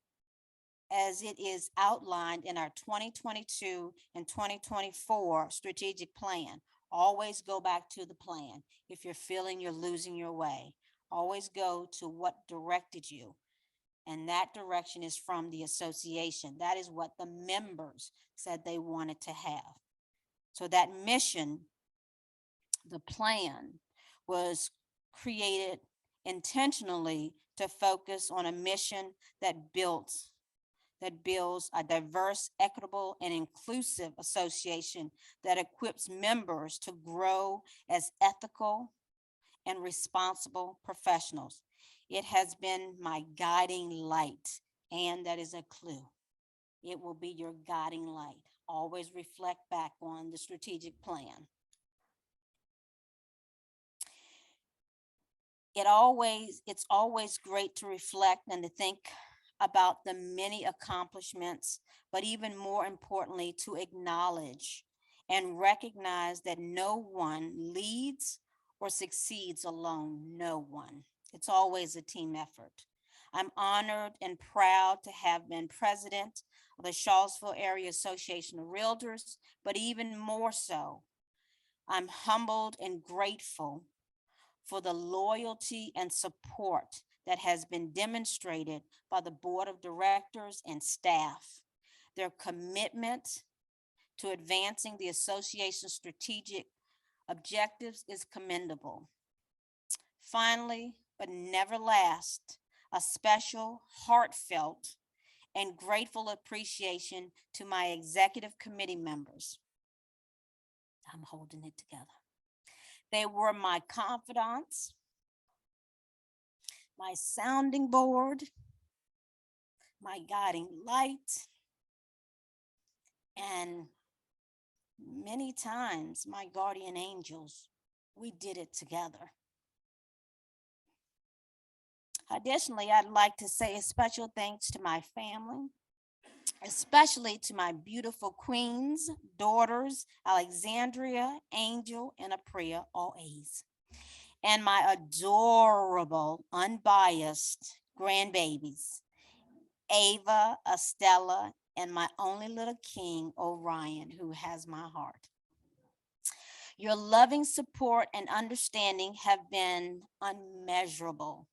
is outlined in our 2022 and 2024 strategic plan. Always go back to the plan. If you're feeling you're losing your way, always go to what directed you. And that direction is from the association. That is what the members said they wanted to have. So that mission, the plan, was created intentionally to focus on a mission that builds a diverse, equitable, and inclusive association that equips members to grow as ethical and responsible professionals. It has been my guiding light, and that is a clue. It will be your guiding light always reflect back on the strategic plan. It's always great to reflect and to think about the many accomplishments, but even more importantly, to acknowledge and recognize that no one leads or succeeds alone. No one. It's always a team effort. I'm honored and proud to have been president of the Charlottesville Area Association of Realtors, but even more so, I'm humbled and grateful for the loyalty and support that has been demonstrated by the board of directors and staff. Their commitment to advancing the association's strategic objectives is commendable. Finally, but never last, a special, heartfelt, and grateful appreciation to my executive committee members. I'm holding it together. They were my confidants, my sounding board, my guiding light, and many times my guardian angels. We did it together. Additionally, I'd like to say a special thanks to my family, especially to my beautiful queens, daughters, Alexandria, Angel, and Apria, all A's, and my adorable, unbiased grandbabies, Ava, Estella, and my only little king, Orion, who has my heart. Your loving support and understanding have been unmeasurable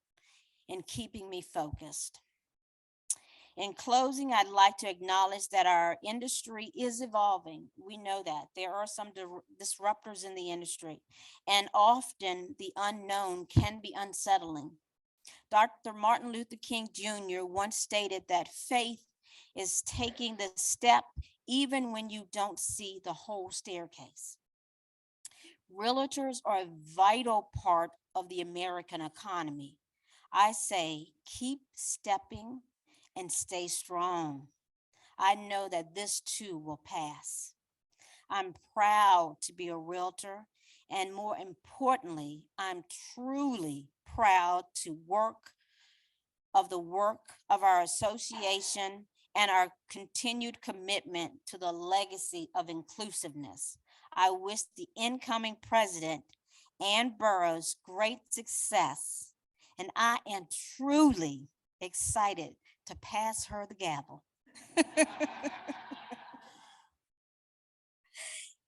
in keeping me focused. In closing, I'd like to acknowledge that our industry is evolving. We know that there are some disruptors in the industry, and often the unknown can be unsettling. Dr. Martin Luther King Jr. once stated that faith is taking the step even when you don't see the whole staircase. Realtors are a vital part of the American economy. I say, keep stepping and stay strong. I know that this too will pass. I'm proud to be a realtor, and more importantly, I'm truly proud to work of our association and our continued commitment to the legacy of inclusiveness. I wish the incoming president, Ann Burroughs, great success, and I am truly excited to pass her the gavel.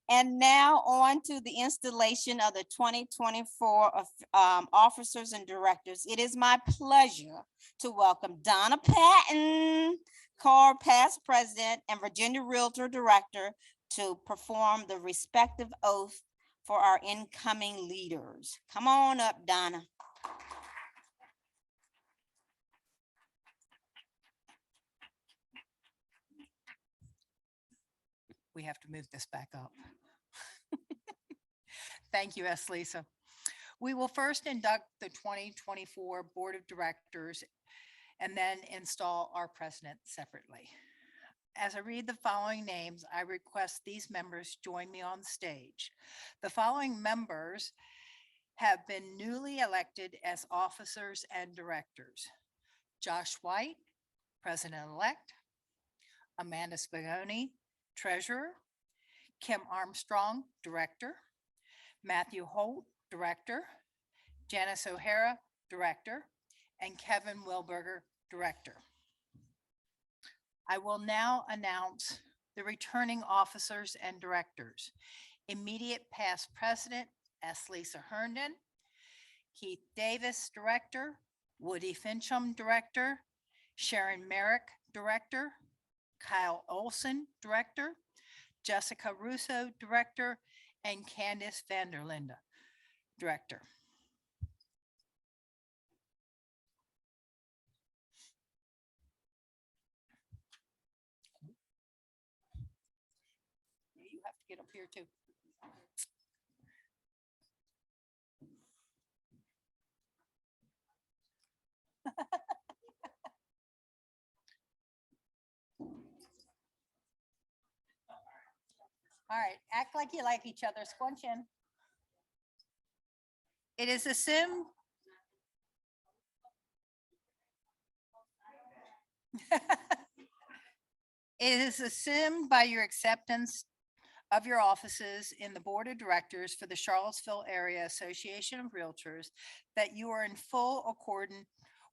And now on to the installation of the 2024 officers and directors. It is my pleasure to welcome Donna Patton, CAAR past president and Virginia Realtor Director, to perform the respective oath for our incoming leaders. Come on up, Donna. We have to move this back up. Thank you, S. Lisa. We will first induct the 2024 Board of Directors and then install our president separately. As I read the following names, I request these members join me on stage. The following members have been newly elected as officers and directors: Josh White, President-elect; Amanda Spagoni, Treasurer; Kim Armstrong, Director; Matthew Holt, Director; Janice O'Hara, Director; and Kevin Wilberger, Director. I will now announce the returning officers and directors. Immediate past president, S. Lisa Herndon; Keith Davis, Director; Woody Fincham, Director; Sharon Merrick, Director; Kyle Olson, Director; Jessica Russo, Director; and Candice Vanderlinde, Director. You have to get up here too. All right, act like you like each other, squinch in. It is assumed. It is assumed by your acceptance of your offices in the Board of Directors for the Charlottesville Area Association of Realtors that you are in full accordance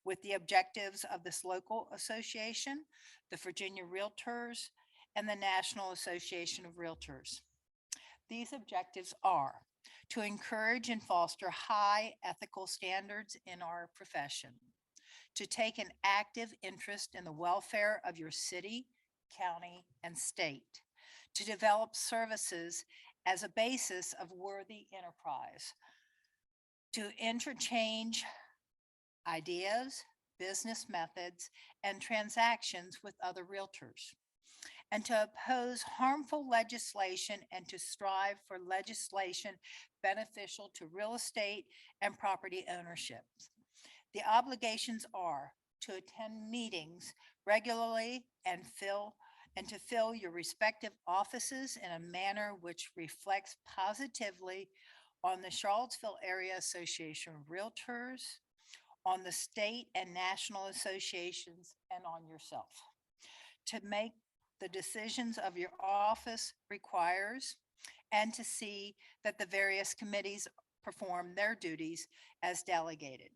with the objectives of this local association, the Virginia Realtors, and the National Association of Realtors. These objectives are to encourage and foster high ethical standards in our profession, to take an active interest in the welfare of your city, county, and state, to develop services as a basis of worthy enterprise, to interchange ideas, business methods, and transactions with other realtors, and to oppose harmful legislation and to strive for legislation beneficial to real estate and property ownership. The obligations are to attend meetings regularly and to fill your respective offices in a manner which reflects positively on the Charlottesville Area Association of Realtors, on the state and national associations, and on yourself. To make the decisions of your office requires, and to see that the various committees perform their duties as delegated.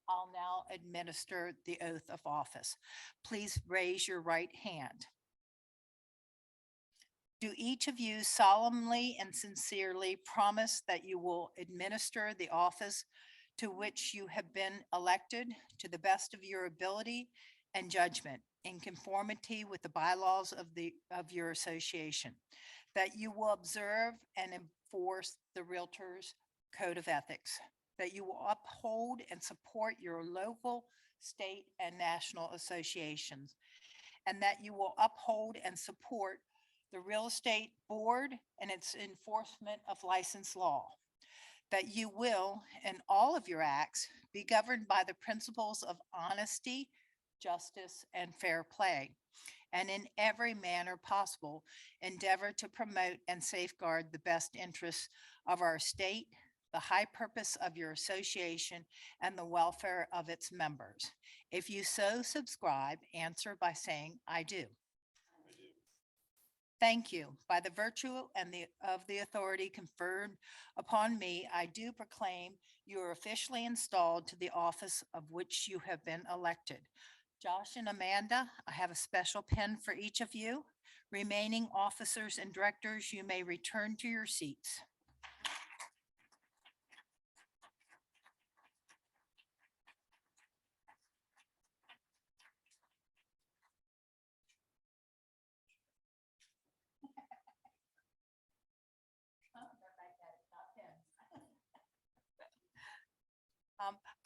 I'll now administer the oath of office. Please raise your right hand. Do each of you solemnly and sincerely promise that you will administer the office to which you have been elected to the best of your ability and judgment in conformity with the bylaws of your association, that you will observe and enforce the Realtors Code of Ethics, that you will uphold and support your local, state, and national associations, and that you will uphold and support the Real Estate Board and its enforcement of license law, that you will, in all of your acts, be governed by the principles of honesty, justice, and fair play, and in every manner possible, endeavor to promote and safeguard the best interests of our state, the high purpose of your association, and the welfare of its members. If you so subscribe, answer by saying, "I do." Thank you. By the virtue of the authority conferred upon me, I do proclaim you are officially installed to the office of which you have been elected. Josh and Amanda, I have a special pen for each of you. Remaining officers and directors, you may return to your seats.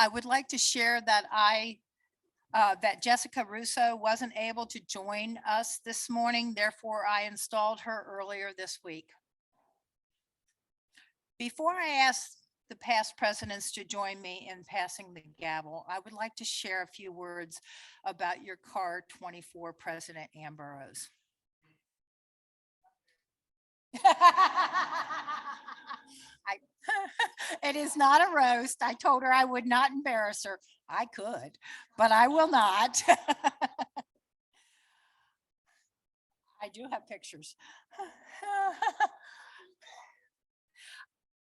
I would like to share that that Jessica Russo wasn't able to join us this morning. Therefore, I installed her earlier this week. Before I ask the past presidents to join me in passing the gavel, I would like to share a few words about your CAAR 24 president, Ann Burroughs. It is not a roast. I told her I would not embarrass her. I could, but I will not. I do have pictures.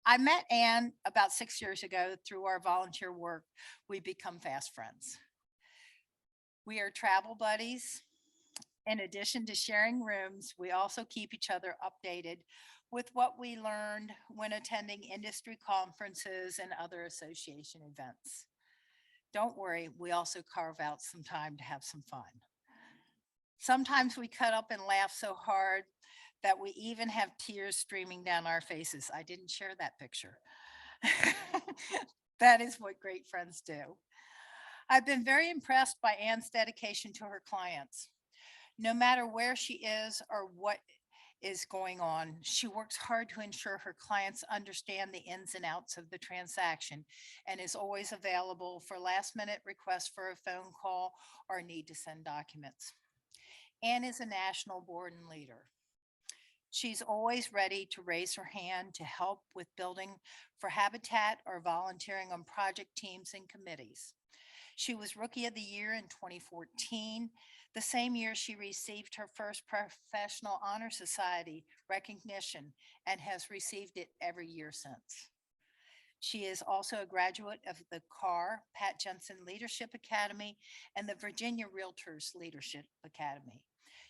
I met Ann about 6 years ago through our volunteer work. We become fast friends. We are travel buddies. In addition to sharing rooms, we also keep each other updated with what we learned when attending industry conferences and other association events. Don't worry, we also carve out some time to have some fun. Sometimes we cut up and laugh so hard that we even have tears streaming down our faces. I didn't share that picture. That is what great friends do. I've been very impressed by Ann's dedication to her clients. No matter where she is or what is going on, she works hard to ensure her clients understand the ins and outs of the transaction and is always available for last-minute requests for a phone call or need to send documents. Ann is a national board and leader. She's always ready to raise her hand to help with building for Habitat or volunteering on project teams and committees. She was Rookie of the Year in 2014, the same year she received her first Professional Honor Society recognition and has received it every year since. She is also a graduate of the CAAR, Pat Jensen Leadership Academy, and the Virginia Realtors Leadership Academy.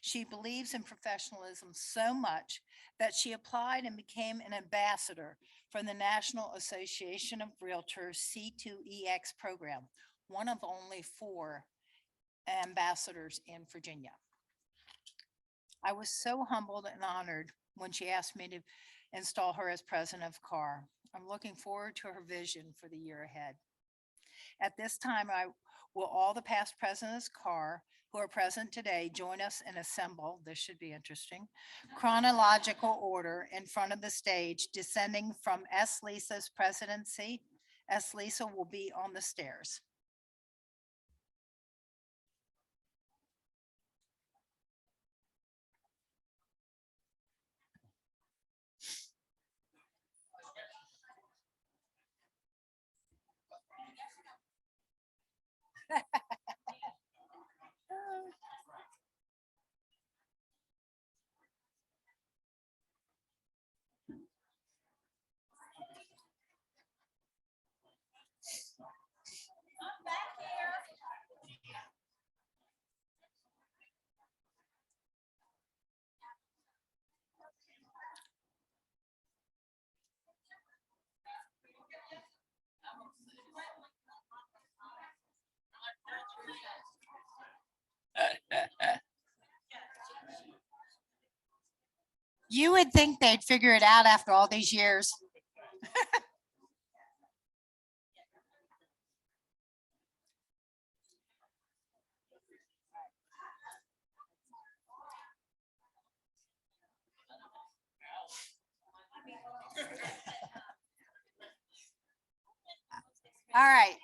She believes in professionalism so much that she applied and became an ambassador for the National Association of Realtors C2EX program, one of only 4 ambassadors in Virginia. I was so humbled and honored when she asked me to install her as president of CAAR. I'm looking forward to her vision for the year ahead. At this time, will all the past presidents of CAAR who are present today join us and assemble, this should be interesting, chronological order in front of the stage, descending from S. Lisa's presidency. S. Lisa will be on the stairs. You would think they'd figure it out after all these years. All right.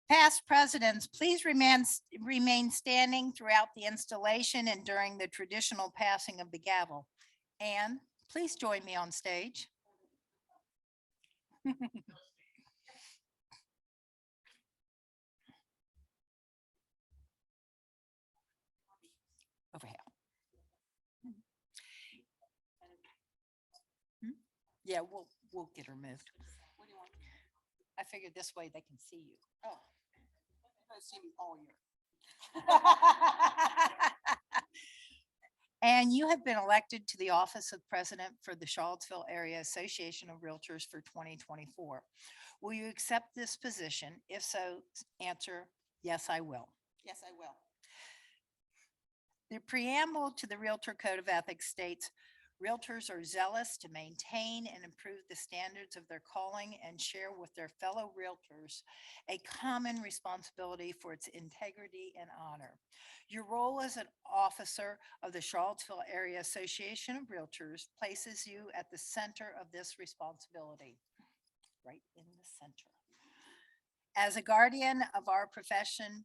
Past presidents, please remain standing throughout the installation and during the traditional passing of the gavel. And please join me on stage. Over here. Yeah, we'll get her moved. What do you want? I figured this way they can see you. Oh. I've seen you all year. And you have been elected to the office of president for the Charlottesville Area Association of Realtors for 2024. Will you accept this position? If so, answer, yes, I will. Yes, I will. The preamble to the Realtor Code of Ethics states, realtors are zealous to maintain and improve the standards of their calling and share with their fellow realtors a common responsibility for its integrity and honor. Your role as an officer of the Charlottesville Area Association of Realtors places you at the center of this responsibility, right in the center. As a guardian of our profession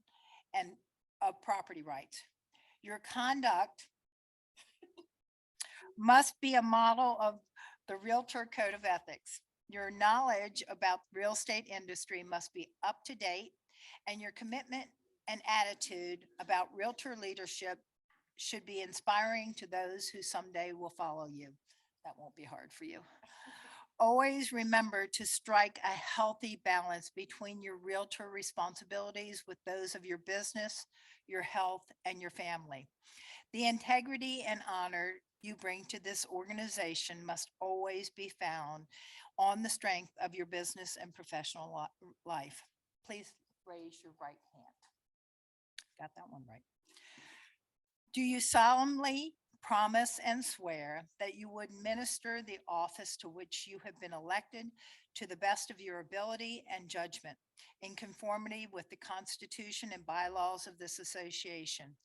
and of property rights, your conduct must be a model of the Realtor Code of Ethics. Your knowledge about the real estate industry must be up to date, and your commitment and attitude about realtor leadership should be inspiring to those who someday will follow you. That won't be hard for you. Always remember to strike a healthy balance between your realtor responsibilities with those of your business, your health, and your family. The integrity and honor you bring to this organization must always be found on the strength of your business and professional life. Please raise your right hand. Got that one right. Do you solemnly promise and swear that you would minister the office to which you have been elected to the best of your ability and judgment in conformity with the Constitution and bylaws of this association?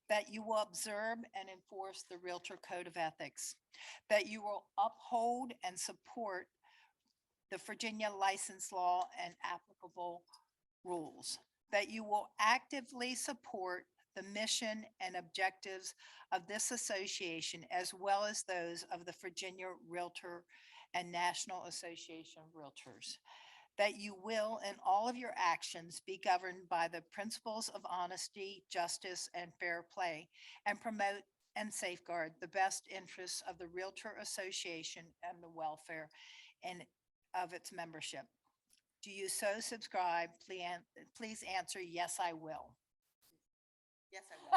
That you will observe and enforce the Realtor Code of Ethics, that you will uphold and support the Virginia license law and applicable rules, that you will actively support the mission and objectives of this association, as well as those of the Virginia Realtor and National Association of Realtors. That you will, in all of your actions, be governed by the principles of honesty, justice, and fair play, and promote and safeguard the best interests of the Realtor Association and the welfare of its membership. Do you so subscribe? Please answer, yes, I will. Yes, I will.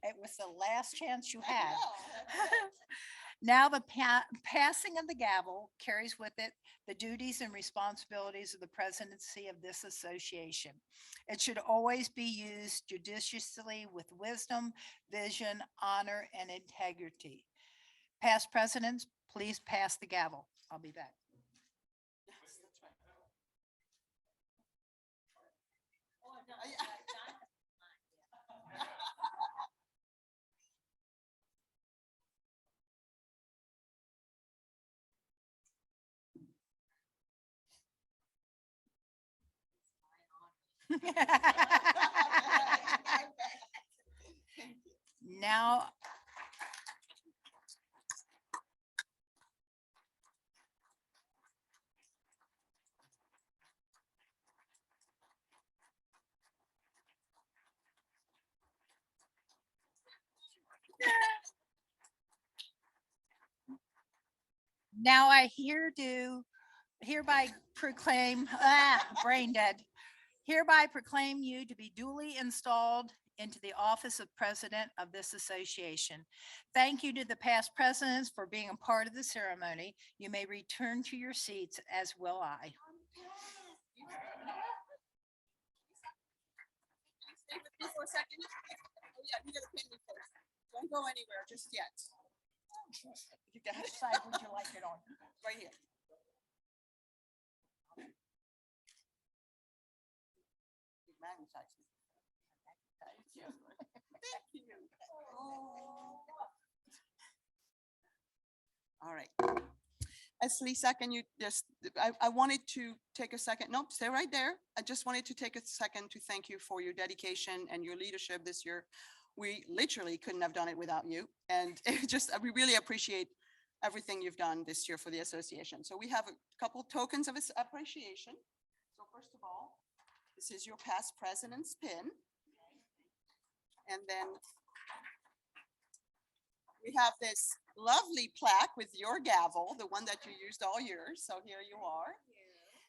It was the last chance you had. Now the passing of the gavel carries with it the duties and responsibilities of the presidency of this association. It should always be used judiciously with wisdom, vision, honor, and integrity. Past presidents, please pass the gavel. I'll be back. Now, I hereby proclaim, brain dead, hereby proclaim you to be duly installed into the office of president of this association. Thank you to the past presidents for being a part of the ceremony. You may return to your seats, as will I. Stay with me for a second. Oh yeah, you gotta pin me first. Don't go anywhere just yet. You got Which it. side would you like it on? Right here. You magnetize me. Thank you. Thank you. All right. Lisa, can you just, I wanted to take a second. Nope, stay right there. I just wanted to take a second to thank you for your dedication and your leadership this year. We literally couldn't have done it without you. And we really appreciate everything you've done this year for the association. So we have a couple tokens of appreciation. So first of all, this is your past president's pin. And then we have this lovely plaque with your gavel, the one that you used all year. So here you are.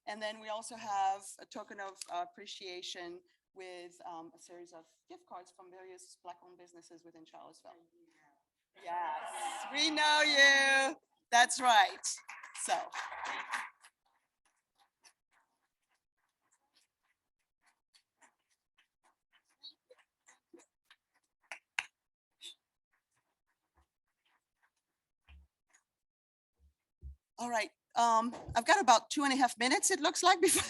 And then we also have a token of appreciation with a series of gift cards from various Black-owned businesses within Charlottesville. Yes, we know you. That's right. So. All right. I've got about 2.5 minutes, it looks like, before.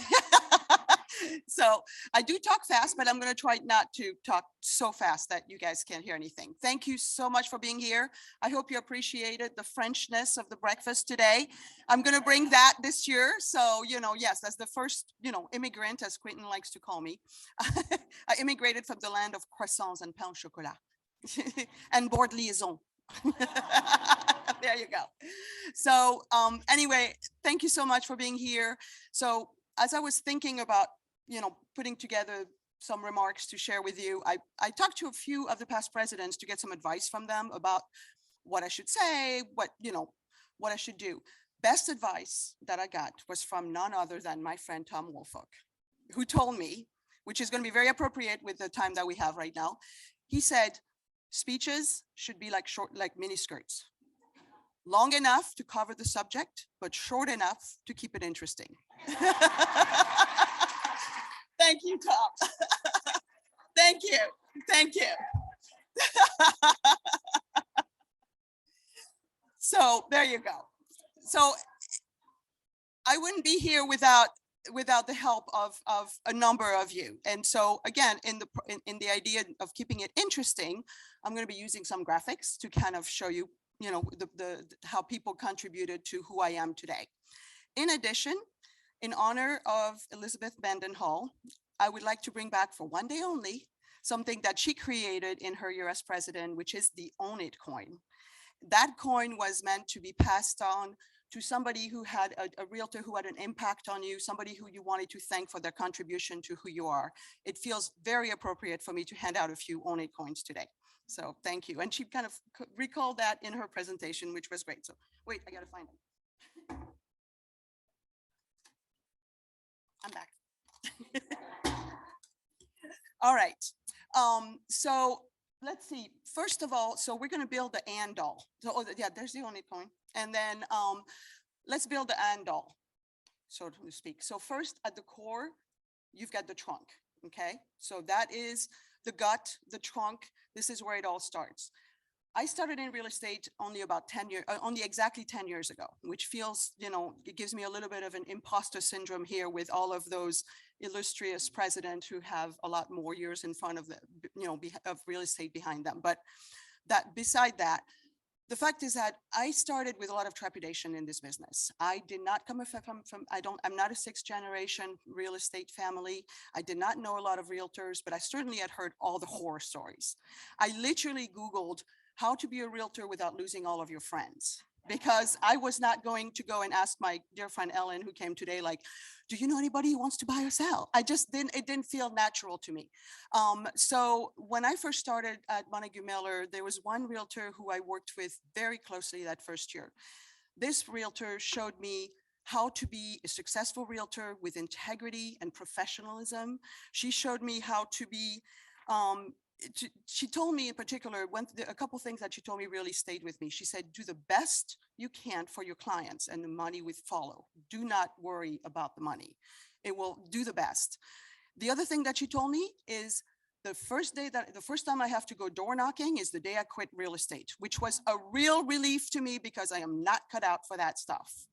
So I do talk fast, but I'm going to try not to talk so fast that you guys can't hear anything. Thank you so much for being here. I hope you appreciated the Frenchness of the breakfast today. I'm going to bring that this year. So, yes, as the first, immigrant, as Quentin likes to call me, I immigrated from the land of croissants and pain au chocolat and board liaison. There you go. So anyway, thank you so much for being here. So as I was thinking about, putting together some remarks to share with you, I talked to a few of the past presidents to get some advice from them about what I should say, what I should do. Best advice that I got was from none other than my friend Tom Woolfolk, who told me, which is going to be very appropriate with the time that we have right now. He said, speeches should be like mini skirts. Long enough to cover the subject, but short enough to keep it interesting. Thank you, Tom. Thank you. Thank you. So there you go. So I wouldn't be here without the help of a number of you. And so again, in the idea of keeping it interesting, I'm going to be using some graphics to kind of show you, how people contributed to who I am today. In addition, in honor of Elizabeth Mendenhall, I would like to bring back for one day only something that she created in her year as president, which is the Own It coin. That coin was meant to be passed on to somebody who had a realtor who had an impact on you, somebody who you wanted to thank for their contribution to who you are. It feels very appropriate for me to hand out a few Own It coins today. So thank you. And she kind of recalled that in her presentation, which was great. So wait, I gotta find them. I'm back. All right. So let's see. First of all, so we're going to build the and all. So yeah, there's the only coin. And then let's build the and all, so to speak. So first at the core, you've got the trunk. Okay. So that is the gut, the trunk. This is where it all starts. I started in real estate only about 10 years, only exactly 10 years ago, which feels, it gives me a little bit of an imposter syndrome here with all of those illustrious presidents who have a lot more years in front of the, of real estate behind them. But that beside that, the fact is that I started with a lot of trepidation in this business. I did not come from I'm not a sixth generation real estate family. I did not know a lot of realtors, but I certainly had heard all the horror stories. I literally Googled how to be a realtor without losing all of your friends, because I was not going to go and ask my dear friend Ellen, who came today, like, do you know anybody who wants to buy or sell? It didn't feel natural to me. So when I first started at Montague Miller, there was one realtor who I worked with very closely that first year. This realtor showed me how to be a successful realtor with integrity and professionalism. She showed me how to be, she told me in particular, a couple things that she told me really stayed with me. She said, do the best you can for your clients and the money will follow. Do not worry about the money. It will do the best. The other thing that she told me is the first time I have to go door knocking is the day I quit real estate, which was a real relief to me because I am not cut out for that stuff.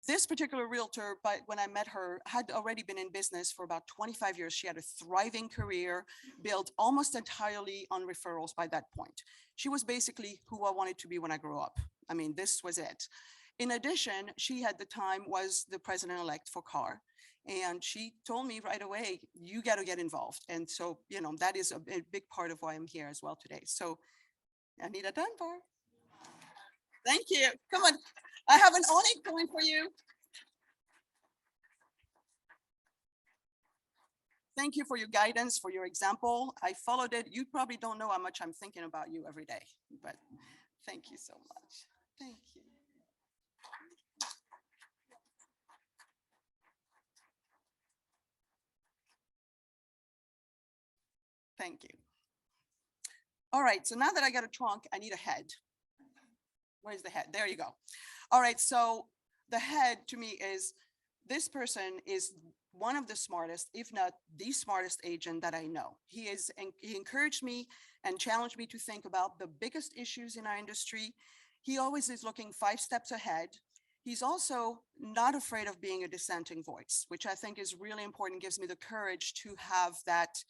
This particular realtor, but when I met her, had already been in business for about 25 years. She had a thriving career, built almost entirely on referrals by that point. She was basically who I wanted to be when I grew up. I mean, this was it. In addition, she at the time was the president-elect for CAAR. And she told me right away, you got to get involved. And so, that is a big part of why I'm here as well today. So I need a done for. Thank you. Come on. I have an Own It coin for you. Thank you for your guidance, for your example. I followed it. You probably don't know how much I'm thinking about you every day, but thank you so much. Thank you. Thank you. All right, so now that I got a trunk, I need a head. Where's the head? There you go. All right, so the head to me is, this person is one of the smartest, if not the smartest agent that I know. He encouraged me and challenged me to think about the biggest issues in our industry. He always is looking 5 steps ahead. He's also not afraid of being a dissenting voice, which I think is really important, gives me the courage to have that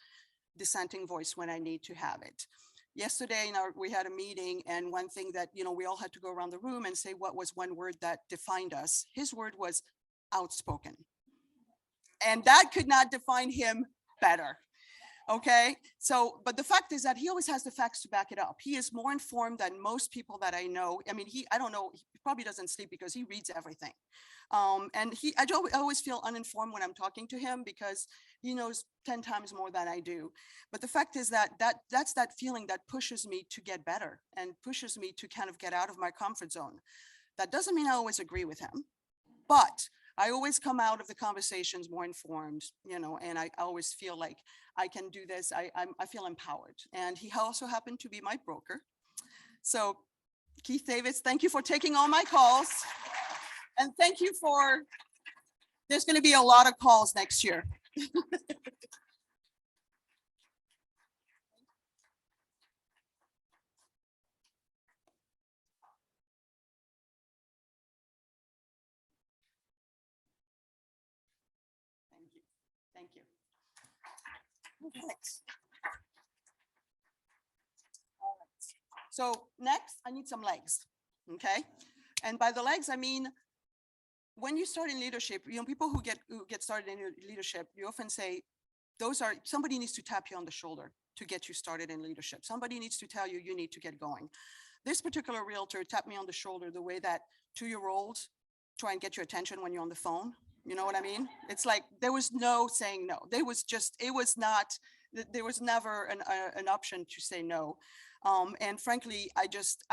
dissenting voice when I need to have it. Yesterday, we had a meeting, and one thing that, we all had to go around the room and say what was one word that defined us. His word was outspoken. And that could not define him better. Okay. So, but the fact is that he always has the facts to back it up. He is more informed than most people that I know. I mean, I don't know, he probably doesn't sleep because he reads everything. And I always feel uninformed when I'm talking to him because he knows 10 times more than I do. But the fact is that's that feeling that pushes me to get better and pushes me to kind of get out of my comfort zone. That doesn't mean I always agree with him, but I always come out of the conversations more informed, and I always feel like I can do this. I feel empowered. And he also happened to be my broker. So Keith Davis, thank you for taking all my calls. And thank you for, there's going to be a lot of calls next year. Thank you. Thanks. All right. So next, I need some legs. Okay. And by the legs, I mean, when you start in leadership, people who get started in leadership, you often say, somebody needs to tap you on the shoulder to get you started in leadership. Somebody needs to tell you, you need to get going. This particular realtor tapped me on the shoulder the way that 2-year-olds try and get your attention when you're on the phone. You know what I mean? It's like, there was no saying no. There was never an option to say no. And frankly, I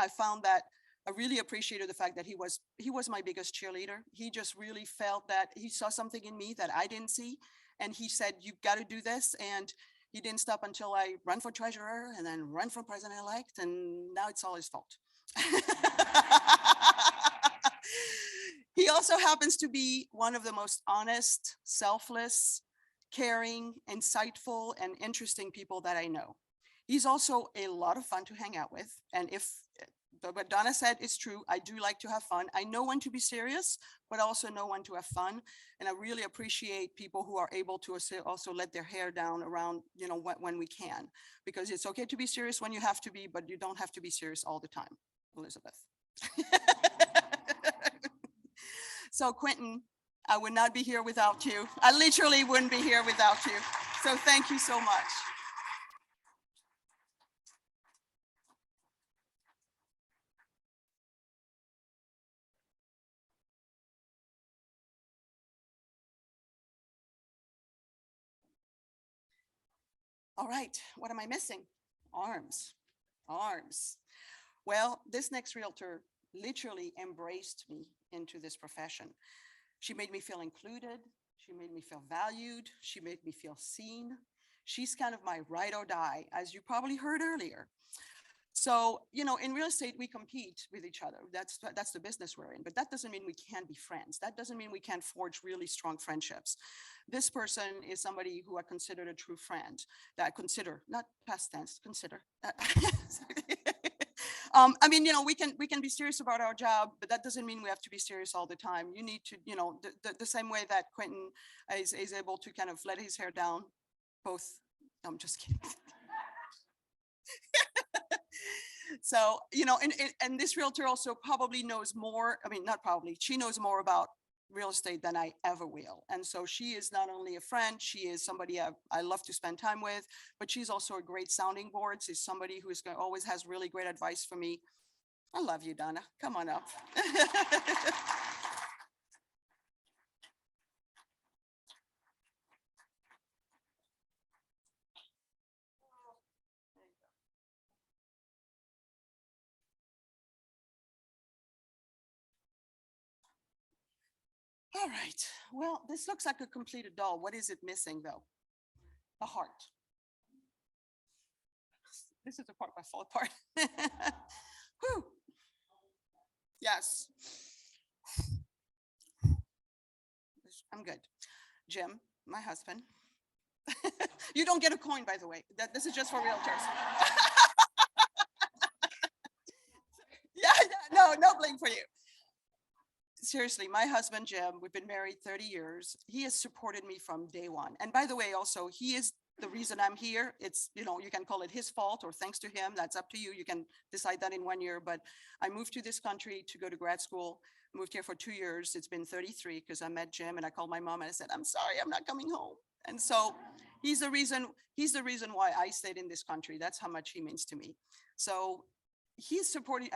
found that I really appreciated the fact that he was my biggest cheerleader. He just really felt that he saw something in me that I didn't see. And he said, you've got to do this. And he didn't stop until I ran for treasurer and then run for president-elect. And now it's all his fault. He also happens to be one of the most honest, selfless, caring, insightful, and interesting people that I know. He's also a lot of fun to hang out with. And if what Donna said is true, I do like to have fun. I know when to be serious, but also know when to have fun. And I really appreciate people who are able to also let their hair down around, when we can, because it's okay to be serious when you have to be, but you don't have to be serious all the time, Elizabeth. So Quentin, I would not be here without you. I literally wouldn't be here without you. So thank you so much. All right, what am I missing? Arms. Well, this next realtor literally embraced me into this profession. She made me feel included. She made me feel valued. She made me feel seen. She's kind of my ride or die, as you probably heard earlier. So, in real estate, we compete with each other. That's the business we're in, but that doesn't mean we can't be friends. That doesn't mean we can't forge really strong friendships. This person is somebody who I considered a true friend, that I consider, not past tense, consider. We can be serious about our job, but that doesn't mean we have to be serious all the time. You need to, the same way that Quentin is able to kind of let his hair down, both, I'm just kidding. So, and this realtor also probably knows more. I mean, not probably, she knows more about real estate than I ever will. And so she is not only a friend, she is somebody I love to spend time with, but she's also a great sounding board. She's somebody who's always has really great advice for me. I love you, Donna. Come on up. All right, well, this looks like a completed doll. What is it missing though? A heart. This is the part I fall apart. Whew. Yes. I'm good. Jim, my husband. You don't get a coin, by the way. This is just for realtors. Yeah, no bling for you. Seriously, my husband, Jim, we've been married 30 years. He has supported me from day one. And by the way, also, he is the reason I'm here. It's, you can call it his fault or thanks to him. That's up to you. You can decide that in 1 year. But I moved to this country to go to grad school. Moved here for 2 years. It's been 33 because I met Jim and I called my mom and I said, I'm sorry, I'm not coming home. And so he's the reason why I stayed in this country. That's how much he means to me. So he's supporting,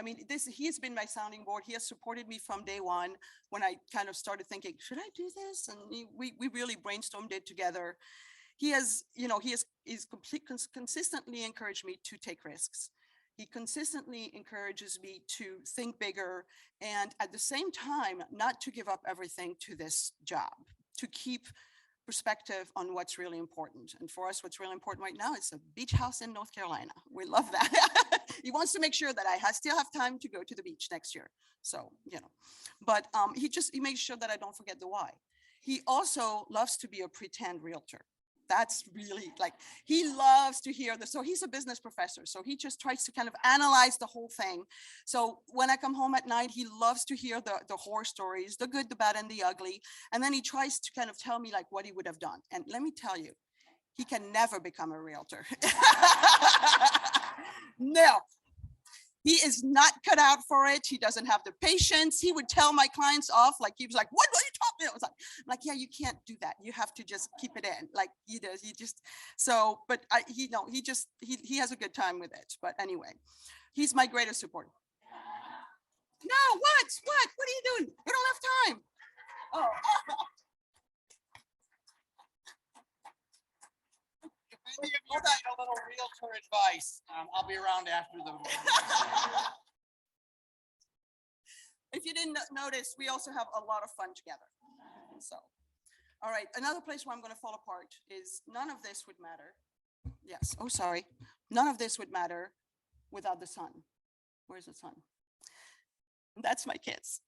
he has been my sounding board. He has supported me from day one when I kind of started thinking, should I do this? And we really brainstormed it together. He's consistently encouraged me to take risks. He consistently encourages me to think bigger and at the same time, not to give up everything to this job, to keep perspective on what's really important. And for us, what's really important right now is a beach house in North Carolina. We love that. He wants to make sure that I still have time to go to the beach next year. So, but he makes sure that I don't forget the why. He also loves to be a pretend realtor. That's really he loves to hear this. So he's a business professor. So he just tries to kind of analyze the whole thing. So when I come home at night, he loves to hear the horror stories, the good, the bad, and the ugly. And then he tries to kind of tell me what he would have done. And let me tell you, he can never become a realtor. No. He is not cut out for it. He doesn't have the patience. He would tell my clients off, like he was like, "What are you talking?" I was like, "Yeah, you can't do that. You have to just keep it in." Like he does. He just so. But he has a good time with it. But anyway, he's my greatest support. No, what? What are you doing? We don't have time. Oh. If any of you need a little realtor advice, I'll be around after the. If you didn't notice, we also have a lot of fun together. So, all right, another place where I'm going to fall apart is none of this would matter. Yes, oh, sorry. None of this would matter without the sun. Where's the sun? That's my kids.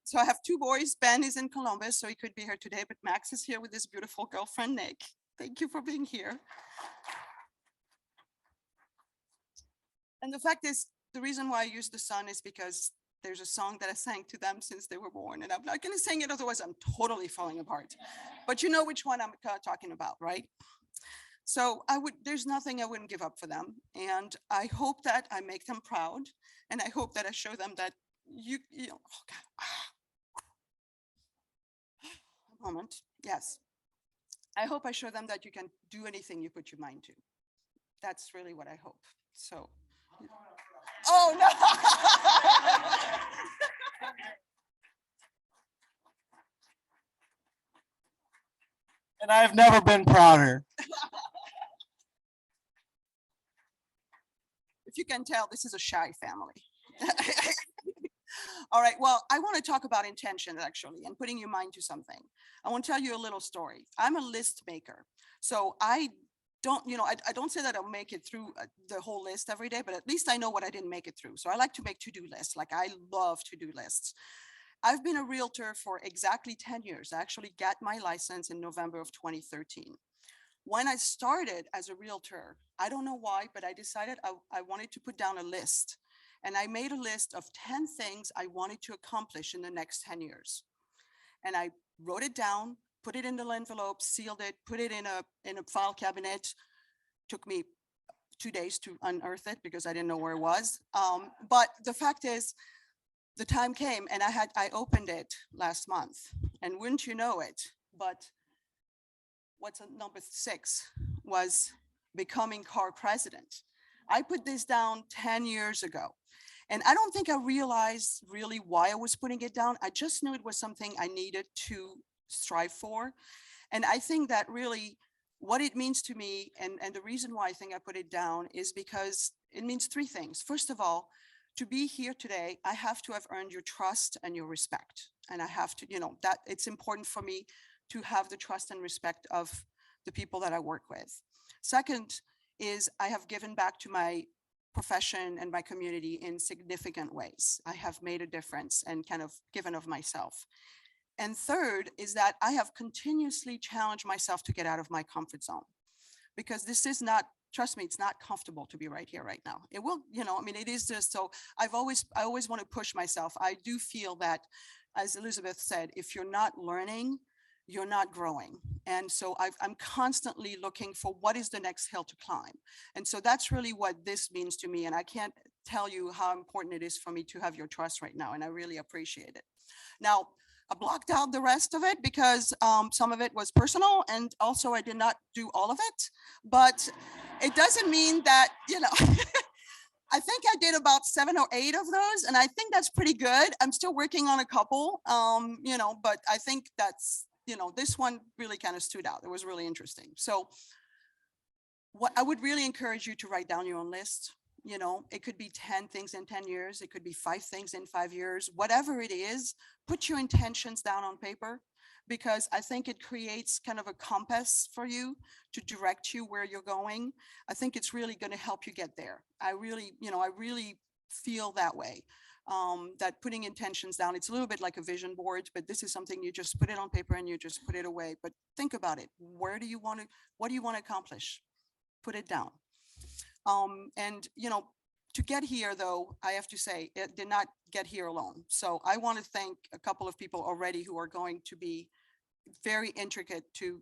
So I have two boys. Ben is in Columbus, so he could be here today, but Max is here with his beautiful girlfriend, Nick. Thank you for being here. And the fact is, the reason why I use the sun is because there's a song that I sang to them since they were born, and I'm not going to sing it, otherwise I'm totally falling apart. But you know which one I'm talking about, right? So there's nothing I wouldn't give up for them. And I hope that I make them proud. And I hope that I show them that you know, oh God. A moment. Yes. I hope I show them that you can do anything you put your mind to. That's really what I hope. So. Oh, no. And I've never been prouder. If you can tell, this is a shy family. All right, well, I want to talk about intention actually and putting your mind to something. I want to tell you a little story. I'm a list maker. So I don't, I don't say that I'll make it through the whole list every day, but at least I know what I didn't make it through. So I like to make to-do lists. Like I love to-do lists. I've been a realtor for exactly 10 years. I actually got my license in November of 2013. When I started as a realtor, I don't know why, but I decided I wanted to put down a list. And I made a list of 10 things I wanted to accomplish in the next 10 years. And I wrote it down, put it in the envelope, sealed it, put it in a file cabinet. Took me 2 days to unearth it because I didn't know where it was. But the fact is, the time came and I opened it last month. And wouldn't you know it, but what's number 6 was becoming CAAR president. I put this down 10 years ago. And I don't think I realized really why I was putting it down. I just knew it was something I needed to strive for. And I think that really what it means to me, and the reason why I think I put it down is because it means 3 things. First of all, to be here today, I have to have earned your trust and your respect. And I have to, that it's important for me to have the trust and respect of the people that I work with. Second is I have given back to my profession and my community in significant ways. I have made a difference and kind of given of myself. And third is that I have continuously challenged myself to get out of my comfort zone, because this is not, trust me, it's not comfortable to be right here right now. It will, it is just, so I always want to push myself. I do feel that, as Elizabeth said, if you're not learning, you're not growing. And so I'm constantly looking for what is the next hill to climb. And so that's really what this means to me. And I can't tell you how important it is for me to have your trust right now. And I really appreciate it. Now, I blocked out the rest of it because some of it was personal, and also I did not do all of it, but it doesn't mean that, I think I did about 7 or 8 of those, and I think that's pretty good. I'm still working on a couple, but I think that's, this one really kind of stood out. It was really interesting. So what I would really encourage you to write down your own list. It could be 10 things in 10 years. It could be 5 things in 5 years, whatever it is, put your intentions down on paper, because I think it creates kind of a compass for you to direct you where you're going. I think it's really going to help you get there. I really feel that way. That putting intentions down, it's a little bit like a vision board, but this is something you just put it on paper and you just put it away. But think about it. What do you want to accomplish? Put it down. To get here, though, I have to say, it did not get here alone. So I want to thank a couple of people already who are going to be very intricate to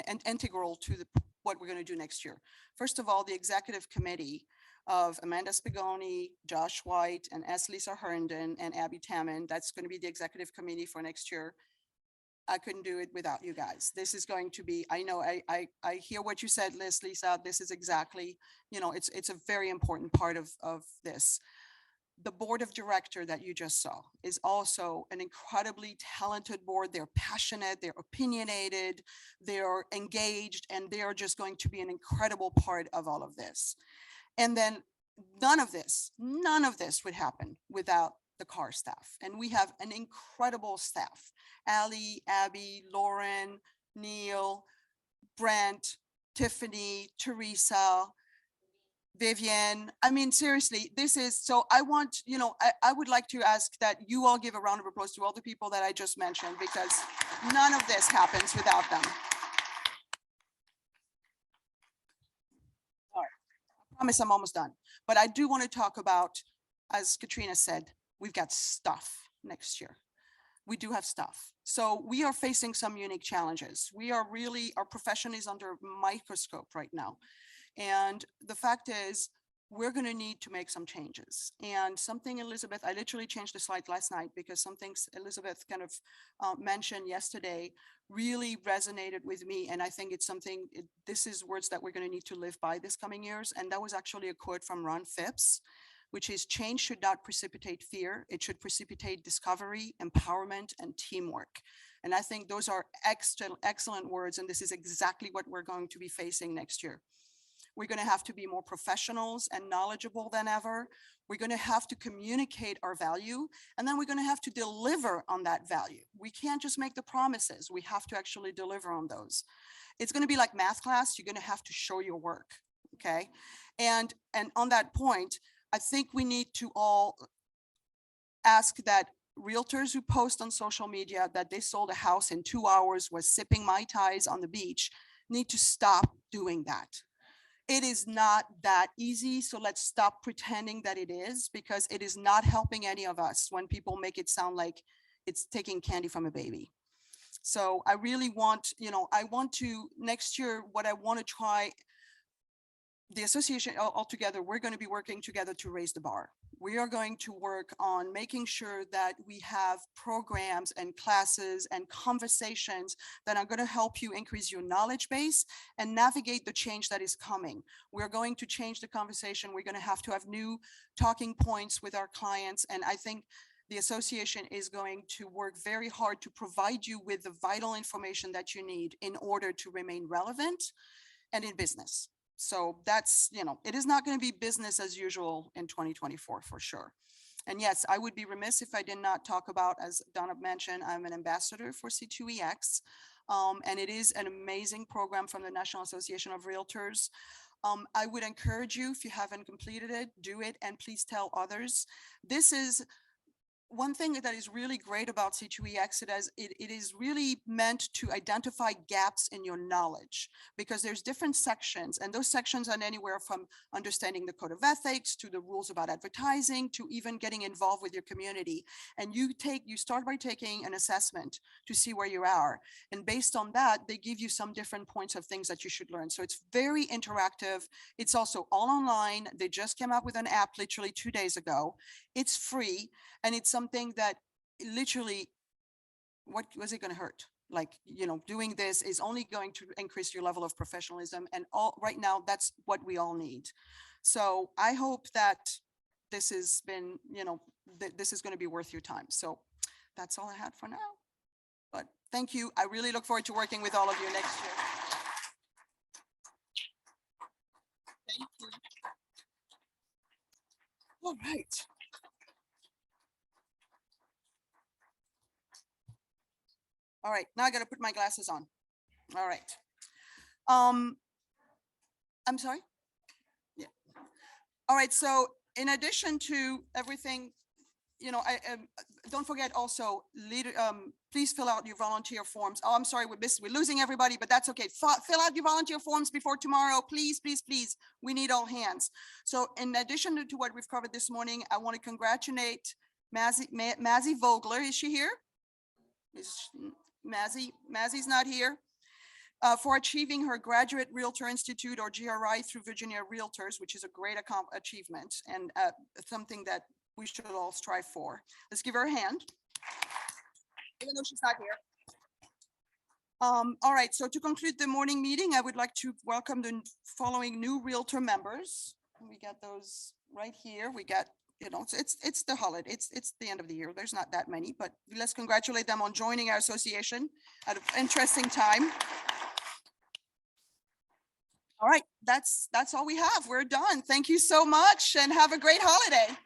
and integral to what we're going to do next year. First of all, the executive committee of Amanda Spigoni, Josh White, and S. Lisa Herndon, and Abby Tamman. That's going to be the executive committee for next year. I couldn't do it without you guys. This is going to be, I know, I hear what you said, Lisa. This is exactly, it's a very important part of this. The board of director that you just saw is also an incredibly talented board. They're passionate, they're opinionated, they're engaged, and they are just going to be an incredible part of all of this. And then none of this would happen without the CAAR staff. And we have an incredible staff. Allie, Abby, Lauren, Neil, Brent, Tiffany, Teresa, Vivian. I mean, seriously, this is, so I want, I would like to ask that you all give a round of applause to all the people that I just mentioned, because none of this happens without them. All right, I promise I'm almost done. But I do want to talk about, as Katrina said, we've got stuff next year. We do have stuff. So we are facing some unique challenges. We are really, our profession is under microscope right now. And the fact is, we're going to need to make some changes. And something Elizabeth, I literally changed the slide last night because some things Elizabeth kind of mentioned yesterday really resonated with me. And I think it's something, this is words that we're going to need to live by this coming years. And that was actually a quote from Ron Phipps, which is, change should not precipitate fear. It should precipitate discovery, empowerment, and teamwork. And I think those are excellent words. And this is exactly what we're going to be facing next year. We're going to have to be more professionals and knowledgeable than ever. We're going to have to communicate our value, and then we're going to have to deliver on that value. We can't just make the promises. We have to actually deliver on those. It's going to be like math class. You're going to have to show your work. Okay. And on that point, I think we need to all ask that realtors who post on social media that they sold a house in 2 hours, was sipping Mai Tais on the beach, need to stop doing that. It is not that easy. So let's stop pretending that it is, because it is not helping any of us when people make it sound like it's taking candy from a baby. So I really want, I want to, next year, what I want to try, the association altogether, we're going to be working together to raise the bar. We are going to work on making sure that we have programs and classes and conversations that are going to help you increase your knowledge base and navigate the change that is coming. We're going to change the conversation. We're going to have new talking points with our clients. And I think the association is going to work very hard to provide you with the vital information that you need in order to remain relevant and in business. So that's, it is not going to be business as usual in 2024 for sure. And yes, I would be remiss if I did not talk about, as Donna mentioned, I'm an ambassador for C2EX. And it is an amazing program from the National Association of Realtors. I would encourage you, if you haven't completed it, do it, and please tell others. This is one thing that is really great about C2EX, it is really meant to identify gaps in your knowledge, because there's different sections, and those sections are anywhere from understanding the code of ethics to the rules about advertising to even getting involved with your community. And you start by taking an assessment to see where you are. And based on that, they give you some different points of things that you should learn. So it's very interactive. It's also all online. They just came up with an app literally 2 days ago. It's free. And it's something that literally, what was it going to hurt? Like, doing this is only going to increase your level of professionalism. And right now, that's what we all need. So I hope that this has been, this is going to be worth your time. So that's all I had for now. But thank you. I really look forward to working with all of you next year. Thank you. All right. All right, now I got to put my glasses on. All right. I'm sorry? Yeah. All right, so in addition to everything, don't forget also, please fill out your volunteer forms. Oh, I'm sorry, we're losing everybody, but that's okay. Fill out your volunteer forms before tomorrow, please, please, please. We need all hands. So in addition to what we've covered this morning, I want to congratulate Mazzy Vogler. Is she here? Mazzy's not here. For achieving her Graduate Realtor Institute or GRI through Virginia Realtors, which is a great achievement and something that we should all strive for. Let's give her a hand, even though she's not here. All right, so to conclude the morning meeting, I would like to welcome the following new Realtor members. We got those right here. We got, you know, it's the holiday. It's the end of the year. There's not that many, but let's congratulate them on joining our association at an interesting time. All right, that's all we have. We're done. Thank you so much and have a great holiday.